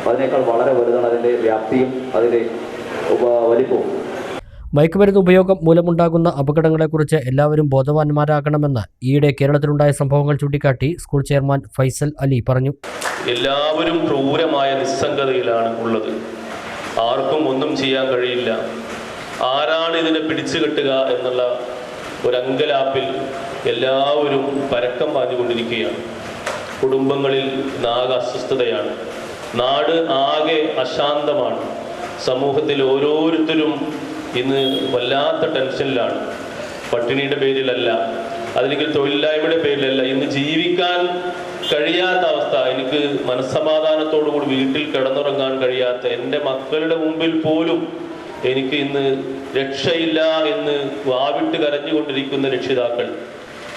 അതിനേക്കാൾ വളരെ വലുതാണ് അതിൻ്റെ വ്യാപ്തിയും അതിൻ്റെ വലിപ്പവും.
മയക്കുമരുന്ന് ഉപയോഗം മൂലമുണ്ടാകുന്ന അപകടങ്ങളെക്കുറിച്ച് എല്ലാവരും ബോധവാന്മാരാകണമെന്ന് ഈയിടെ കേരളത്തിലുണ്ടായ സംഭവങ്ങൾ ചൂണ്ടിക്കാട്ടി സ്കൂൾ ചെയർമാൻ ഫൈസൽ അലി പറഞ്ഞു.
എല്ലാവരും ക്രൂരമായ നിസ്സംഗതയിലാണ് ഉള്ളത്. ആർക്കും ഒന്നും ചെയ്യാൻ കഴിയില്ല. ആരാണ് ഇതിനെ പിടിച്ചു കെട്ടുക എന്നുള്ള ഒരു അങ്കലാപ്പിൽ എല്ലാവരും പരക്കം പാഞ്ഞുകൊണ്ടിരിക്കുകയാണ്. കുടുംബങ്ങളിൽ നാഗ അസ്വസ്ഥതയാണ്. നാട് ആകെ അശാന്തമാണ്. സമൂഹത്തിൽ ഓരോരുത്തരും ഇന്ന് വല്ലാത്ത ടെൻഷനിലാണ്. പട്ടിണിയുടെ പേരിലല്ല, അല്ലെങ്കിൽ തൊഴിലില്ലായ്മയുടെ പേരിലല്ല, ഇന്ന് ജീവിക്കാൻ കഴിയാത്ത അവസ്ഥ. എനിക്ക് മനസ്സമാധാനത്തോടുകൂടി വീട്ടിൽ കിടന്നുറങ്ങാൻ കഴിയാത്ത എൻ്റെ മക്കളുടെ മുമ്പിൽ പോലും എനിക്ക് ഇന്ന് രക്ഷയില്ല എന്ന് വാവിട്ട് കരഞ്ഞുകൊണ്ടിരിക്കുന്ന രക്ഷിതാക്കൾ.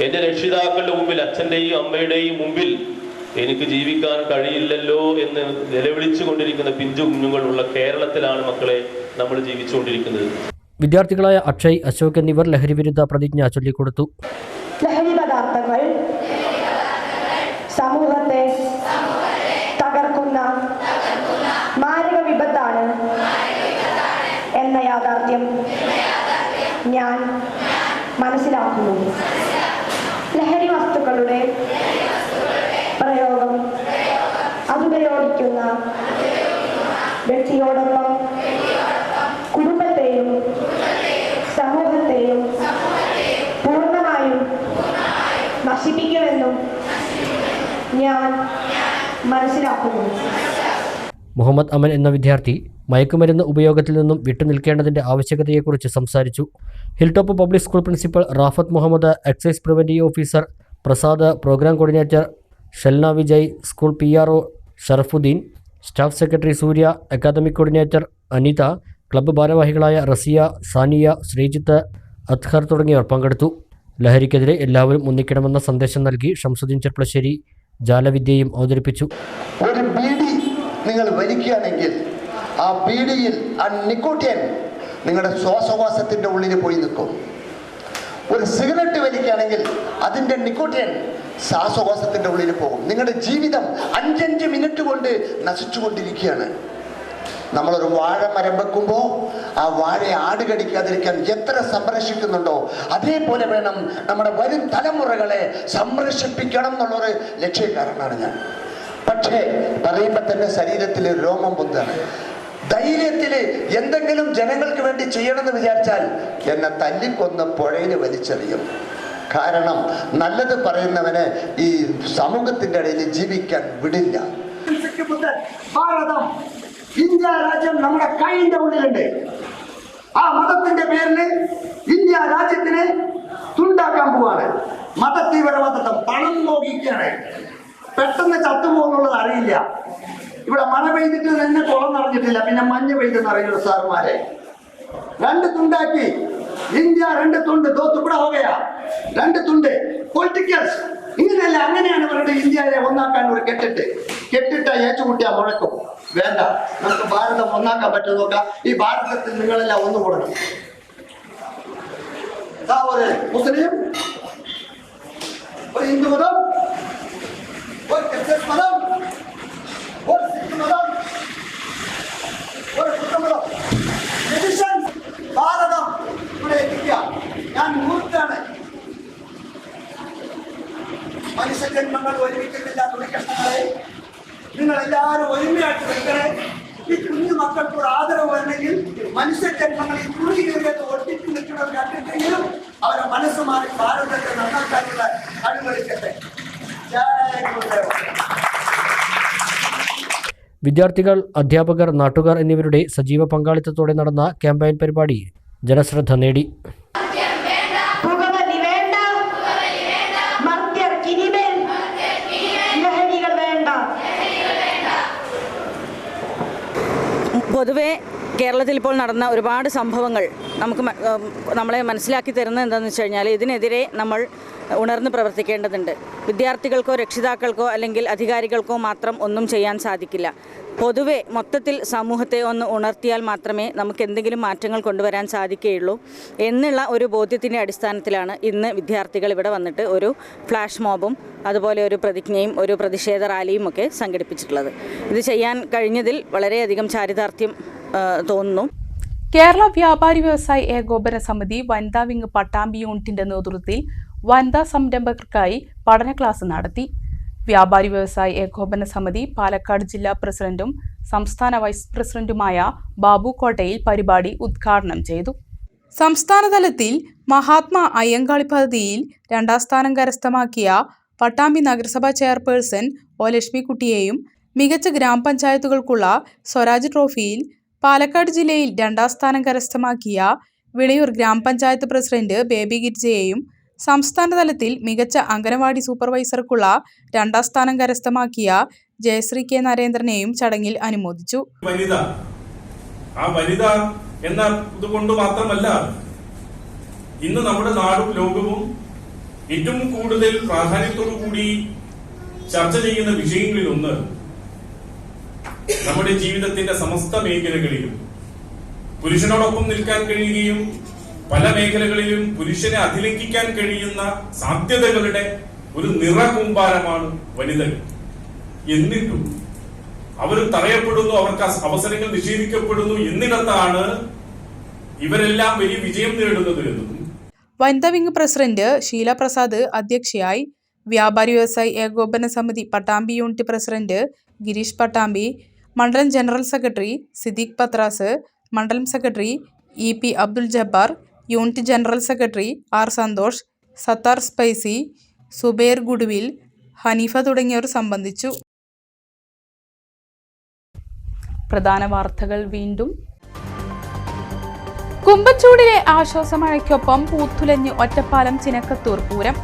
എൻ്റെ രക്ഷിതാക്കളുടെ മുമ്പിൽ, അച്ഛൻ്റെയും അമ്മയുടെയും മുമ്പിൽ എനിക്ക് ജീവിക്കാൻ കഴിയില്ലല്ലോ എന്ന് നിലവിളിച്ചു കൊണ്ടിരിക്കുന്ന പിഞ്ചു കുഞ്ഞുങ്ങളുള്ള കേരളത്തിലാണ് മക്കളെ നമ്മൾ ജീവിച്ചുകൊണ്ടിരിക്കുന്നത്.
വിദ്യാർത്ഥികളായ അക്ഷയ്, അശോക് എന്നിവർ ലഹരിവിരുദ്ധ പ്രതിജ്ഞ ചൊല്ലിക്കൊടുത്തു.
ലഹരി പദാർത്ഥങ്ങൾ സമൂഹത്തെ തകർക്കുന്ന മാരക വിപത്താണ് എന്ന യാഥാർത്ഥ്യം ഞാൻ മനസ്സിലാക്കുന്നു. ലഹരി വസ്തുക്കളുടെ പ്രയോഗം അതുപയോഗിക്കുന്ന വ്യക്തിയോടൊപ്പം കുടുംബത്തെയും സമൂഹത്തെയും പൂർണ്ണമായും നശിപ്പിക്കുമെന്നും ഞാൻ മനസ്സിലാക്കുന്നു.
മുഹമ്മദ് അമൻ എന്ന വിദ്യാർത്ഥി മയക്കുമരുന്ന് ഉപയോഗത്തിൽ നിന്നും വിട്ടുനിൽക്കേണ്ടതിൻ്റെ ആവശ്യകതയെക്കുറിച്ച് സംസാരിച്ചു. Hilltop public school principal Rafath Muhammed, excise preventive officer Prasad, programme coordinator Shelna Vijay, school PRO Sharafuddin, staff secretary Surya, academic coordinator Anitha, club ഭാരവാഹികളായ റസിയ, സാനിയ, ശ്രീജിത്ത്, അത്ഹർ തുടങ്ങിയവർ പങ്കെടുത്തു. ലഹരിക്കെതിരെ എല്ലാവരും ഒന്നിക്കണമെന്ന സന്ദേശം നൽകി ഷംസുദ്ദീൻ ചെർപ്പളശ്ശേരി ജാലവിദ്യയും അവതരിപ്പിച്ചു.
ഒരു ബീഡി നിങ്ങൾ വലിക്കുകയാണെങ്കിൽ ആ ബീഡിയിൽ ആ നിക്കോട്ടിൻ നിങ്ങളുടെ ശ്വാസകോശത്തിൻ്റെ ഉള്ളിൽ പോയി നിൽക്കും. ഒരു സിഗരറ്റ് വലിക്കുകയാണെങ്കിൽ അതിൻ്റെ നിക്കോട്ടിൻ ശ്വാസകോശത്തിൻ്റെ ഉള്ളിൽ പോകും. നിങ്ങളുടെ ജീവിതം 5 മിനിറ്റ് കൊണ്ട് നശിച്ചുകൊണ്ടിരിക്കുകയാണ്. നമ്മളൊരു വാഴമരം വെക്കുമ്പോൾ ആ വാഴയെ ആട് കടിക്കാതിരിക്കാൻ എത്ര സംരക്ഷിക്കുന്നുണ്ടോ അതേപോലെ വേണം നമ്മുടെ വരും തലമുറകളെ സംരക്ഷിപ്പിക്കണം എന്നുള്ളൊരു ലക്ഷ്യക്കാരനാണ് ഞാൻ. പക്ഷേ പറയുമ്പോൾ തന്നെ ശരീരത്തിൽ രോമം പൊന്താണ്. ധൈര്യത്തിൽ എന്തെങ്കിലും ജനങ്ങൾക്ക് വേണ്ടി ചെയ്യണമെന്ന് വിചാരിച്ചാൽ എന്നെ തല്ലിക്കൊന്ന് പുഴയിൽ വലിച്ചെറിയും. കാരണം നല്ലത് പറയുന്നവനെ ഈ സമൂഹത്തിന്റെ ഇടയിൽ ജീവിക്കാൻ വിടില്ല. ഭാരതം, ഇന്ത്യ രാജ്യം നമ്മുടെ കൈന്റെ ഉള്ളിലുണ്ട്. ആ മതത്തിന്റെ പേരില് ഇന്ത്യ രാജ്യത്തിനെ തുണ്ടാക്കാൻ പോവാണ്. മത തീവ്രവാദം പണം നോക്കിക്കാണ്. പെട്ടെന്ന് ചത്തുപോകുന്നുള്ളത് അറിയില്ല. ഇവിടെ മഴ പെയ്തിട്ട് തന്നെ കുളം നിറഞ്ഞിട്ടില്ല, പിന്നെ മഞ്ഞ് പെയ്തെന്ന് അറിയില്ല സാറുമാരെ. 2 തുണ്ടാക്കി ഇന്ത്യ 2 തുണ്ട് ദോത്തുകൂടെ ഹോകയാ 2 തുണ്ട് പൊളിറ്റിക്കൽസ് ഇങ്ങനെയല്ല. അങ്ങനെയാണ് ഇവരുടെ ഇന്ത്യയെ ഒന്നാക്കാൻ ഒരു കെട്ടിട്ട ഏച്ചുകുട്ടിയാ മുഴക്കും. വേണ്ട, നമുക്ക് ഭാരതം ഒന്നാക്കാൻ പറ്റും നോക്കാം. ഈ ഭാരതത്തിൽ നിങ്ങളെല്ലാം ഒന്നുകൂടണം. ഒരു മുസ്ലിം, ഒരു ഹിന്ദു മതം, ഒരു ക്രിസ്ത്യൻ മതം, ഒരു സിഖ് മതം, ഒരു ബുദ്ധമതം, ഭാരതം ഇവിടെ എത്തിക്കുക. ഞാൻ മുഹൂർത്താണ്. മനുഷ്യജന്മങ്ങൾ ഒരുമിക്കുന്നില്ല. തുണിക്കഷ്ണങ്ങളെ നിങ്ങളെല്ലാവരും ഒരുമയായിട്ട് നിൽക്കണേ. ഈ കുഞ്ഞു മക്കൾക്ക് ഒരു ആദരവ് വരണമെങ്കിൽ മനുഷ്യജന്മങ്ങൾ ഈ തുണി കയറിയത് ഒട്ടിച്ച് നിൽക്കുന്നത് കണ്ടിട്ടെങ്കിലും അവരെ മനസ്സ് മാറി ഭാരതത്തെ നന്നാക്കാനുള്ള കഴിവെടുക്കട്ടെ. ജയ ഗുരുദേവ.
വിദ്യാർത്ഥികൾ, അധ്യാപകർ, നാട്ടുകാർ എന്നിവരുടെ സജീവ പങ്കാളിത്തത്തോടെ നടന്ന ക്യാമ്പയിൻ പരിപാടി ജനശ്രദ്ധ നേടി.
പൊതുവെ കേരളത്തിൽ ഇപ്പോൾ നടന്ന ഒരുപാട് സംഭവങ്ങൾ നമ്മളെ മനസ്സിലാക്കി തരുന്നത് എന്താണെന്ന് വെച്ച് കഴിഞ്ഞാൽ ഇതിനെതിരെ നമ്മൾ ഉണർന്ന് പ്രവർത്തിക്കേണ്ടതുണ്ട്. വിദ്യാർത്ഥികൾക്കോ രക്ഷിതാക്കൾക്കോ അല്ലെങ്കിൽ അധികാരികൾക്കോ മാത്രം ഒന്നും ചെയ്യാൻ സാധിക്കില്ല. പൊതുവെ മൊത്തത്തിൽ സമൂഹത്തെ ഒന്ന് ഉണർത്തിയാൽ മാത്രമേ നമുക്ക് എന്തെങ്കിലും മാറ്റങ്ങൾ കൊണ്ടുവരാൻ സാധിക്കുകയുള്ളൂ എന്നുള്ള ഒരു ബോധ്യത്തിൻ്റെ അടിസ്ഥാനത്തിലാണ് ഇന്ന് വിദ്യാർത്ഥികൾ ഇവിടെ വന്നിട്ട് ഒരു ഫ്ലാഷ് മോബും അതുപോലെ ഒരു പ്രതിജ്ഞയും ഒരു പ്രതിഷേധ റാലിയും ഒക്കെ സംഘടിപ്പിച്ചിട്ടുള്ളത്. ഇത് ചെയ്യാൻ കഴിഞ്ഞതിൽ വളരെയധികം ചാരിതാർത്ഥ്യം തോന്നുന്നു.
കേരള വ്യാപാരി വ്യവസായി ഏകോപന സമിതി വനിതാ വിംഗ് പട്ടാമ്പി യൂണിറ്റിന്റെ നേതൃത്വത്തിൽ വനിതാ സംരംഭകർക്കായി പഠന ക്ലാസ് നടത്തി. വ്യാപാരി വ്യവസായി ഏകോപന സമിതി പാലക്കാട് ജില്ലാ പ്രസിഡന്റും സംസ്ഥാന വൈസ് പ്രസിഡന്റുമായ ബാബു കോട്ടയിൽ പരിപാടി ഉദ്ഘാടനം ചെയ്തു. സംസ്ഥാനതലത്തിൽ മഹാത്മാ അയ്യങ്കാളി പദ്ധതിയിൽ 2ാം സ്ഥാനം കരസ്ഥമാക്കിയ പട്ടാമ്പി നഗരസഭാ ചെയർപേഴ്സൺ ഒ ലക്ഷ്മിക്കുട്ടിയെയും മികച്ച ഗ്രാമപഞ്ചായത്തുകൾക്കുള്ള സ്വരാജ് ട്രോഫിയിൽ പാലക്കാട് ജില്ലയിൽ 2ാം സ്ഥാനം കരസ്ഥമാക്കിയ വിളയൂർ ഗ്രാമപഞ്ചായത്ത് പ്രസിഡന്റ് ബേബി ഗിരിജയെയും സംസ്ഥാനതലത്തിൽ മികച്ച അംഗനവാടി സൂപ്പർവൈസർക്കുള്ള 2ാം സ്ഥാനം കരസ്ഥമാക്കിയ ജയശ്രീ കെ നരേന്ദ്രനെയും ചടങ്ങിൽ അനുമോദിച്ചു.
വനിത എന്ന ഇതുകൊണ്ട് മാത്രമല്ല ഇന്ന് നമ്മുടെ നാടും ലോകവും ഏറ്റവും കൂടുതൽ പ്രാധാന്യത്തോടു കൂടി ചർച്ച ചെയ്യുന്ന വിഷയങ്ങളിലൊന്ന് നമ്മുടെ ജീവിതത്തിന്റെ സമസ്ത മേഖലകളിലും പുരുഷനോടൊപ്പം നിൽക്കാൻ കഴിയുകയും പല മേഖലകളിലും പുരുഷനെ അതിലംഘിക്കാൻ കഴിയുന്ന സാധ്യതകളുടെ ഒരു നിറകൂമ്പാരമാണ് വനിതകൾ. എന്നിട്ടും അവർ തടയപ്പെടുന്നു, അവർക്ക് അവസരങ്ങൾ നിഷേധിക്കപ്പെടുന്നു. എന്നിടത്താണ് ഇവരെല്ലാം വലിയ വിജയം നേടുന്നത് എന്നും
വനിതാ വിംഗ് പ്രസിഡന്റ് ഷീല പ്രസാദ് അധ്യക്ഷയായി. വ്യാപാരി വ്യവസായി ഏകോപന സമിതി പട്ടാമ്പി യൂണിറ്റ് പ്രസിഡന്റ് ഗിരീഷ് പട്ടാമ്പി, മണ്ഡലം ജനറൽ സെക്രട്ടറി സിദ്ദീഖ് പത്രാസ്, മണ്ഡലം secretary E P. Abdul Jabbar, unit general secretary R. Santhosh, Sathar spicy, Zubair goodwill, Haneefa തുടങ്ങിയവർ സംബന്ധിച്ചു. പ്രധാന വാർത്തകൾ വീണ്ടും. കുമ്പച്ചൂടിലെ ആശ്വാസമഴയ്ക്കൊപ്പം പൂത്തുലഞ്ഞ് ഒറ്റപ്പാലം ചിനക്കത്തൂർ പൂരം.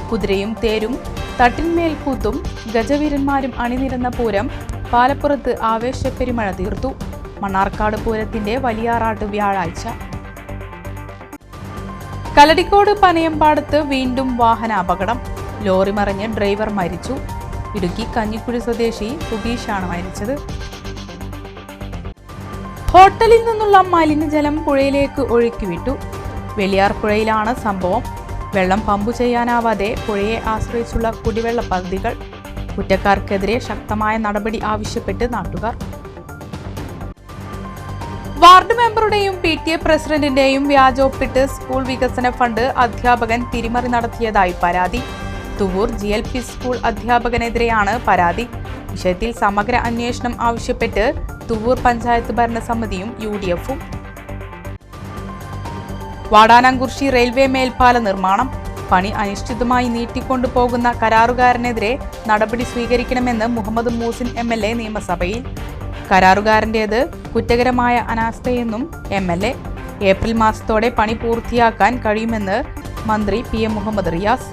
കുതിരയും തേരും തട്ടിന്മേൽ കൂത്തും ഗജവീരന്മാരും അണിനിരന്ന പൂരം പാലപ്പുറത്ത് ആവേശപ്പെരുമഴ തീർത്തു. മണ്ണാർക്കാട് പൂരത്തിന്റെ വലിയാറാട്ട് വ്യാഴാഴ്ച. കലടിക്കോട് പനയമ്പാടത്ത് വീണ്ടും വാഹനാപകടം. ലോറി മറിഞ്ഞ് ഡ്രൈവർ മരിച്ചു. ഇടുക്കി കഞ്ഞിക്കുഴി സ്വദേശി സുബീഷാണ് മരിച്ചത്. ഹോട്ടലിൽ നിന്നുള്ള മലിനജലം പുഴയിലേക്ക് ഒഴുക്കിവിട്ടു. വെളിയാർ പുഴയിലാണ് സംഭവം. വെള്ളം പമ്പു ചെയ്യാനാവാതെ പുഴയെ ആശ്രയിച്ചുള്ള കുടിവെള്ള പദ്ധതികൾ. കുറ്റക്കാർക്കെതിരെ ശക്തമായ നടപടി ആവശ്യപ്പെട്ട് നാട്ടുകാർ. വാർഡ് മെമ്പറുടെയും PTA പ്രസിഡന്റിന്റെയും വ്യാജൊപ്പിട്ട് സ്കൂൾ വികസന ഫണ്ട് അധ്യാപകൻ തിരിമറി നടത്തിയതായി പരാതി. തുവൂർ GLP സ്കൂൾ അധ്യാപകനെതിരെയാണ് പരാതി. വിഷയത്തിൽ സമഗ്ര അന്വേഷണം ആവശ്യപ്പെട്ട് തുവൂർ പഞ്ചായത്ത് ഭരണസമിതിയും UDF-ഉം. വാടാനാംകുറിശി റെയിൽവേ മേൽപ്പാല നിർമ്മാണം. പണി അനിശ്ചിതമായി നീട്ടിക്കൊണ്ടുപോകുന്ന കരാറുകാരനെതിരെ നടപടി സ്വീകരിക്കണമെന്ന് മുഹമ്മദ് മൂസിൻ MLA നിയമസഭയിൽ. കരാറുകാരൻ്റേത് കുറ്റകരമായ അനാസ്ഥയെന്നും MLA. ഏപ്രിൽ മാസത്തോടെ പണി പൂർത്തിയാക്കാൻ കഴിയുമെന്ന് മന്ത്രി PM മുഹമ്മദ് റിയാസ്.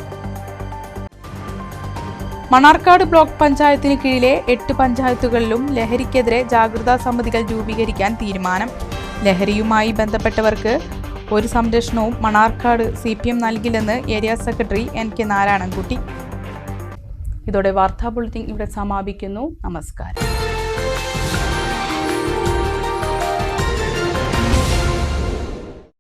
മണ്ണാർക്കാട് ബ്ലോക്ക് പഞ്ചായത്തിന് കീഴിലെ 8 പഞ്ചായത്തുകളിലും ലഹരിക്കെതിരെ ജാഗ്രതാ സമിതികൾ രൂപീകരിക്കാൻ തീരുമാനം. ലഹരിയുമായി ബന്ധപ്പെട്ടവർക്ക് ഒരു സംരക്ഷണവും മണ്ണാർക്കാട് CPM നൽകില്ലെന്ന് ഏരിയ സെക്രട്ടറി NK നാരായണൻകുട്ടി. ഇതോടെ വാർത്താ ബുള്ളറ്റിൻ ഇവിടെ സമാപിക്കുന്നു. നമസ്കാരം.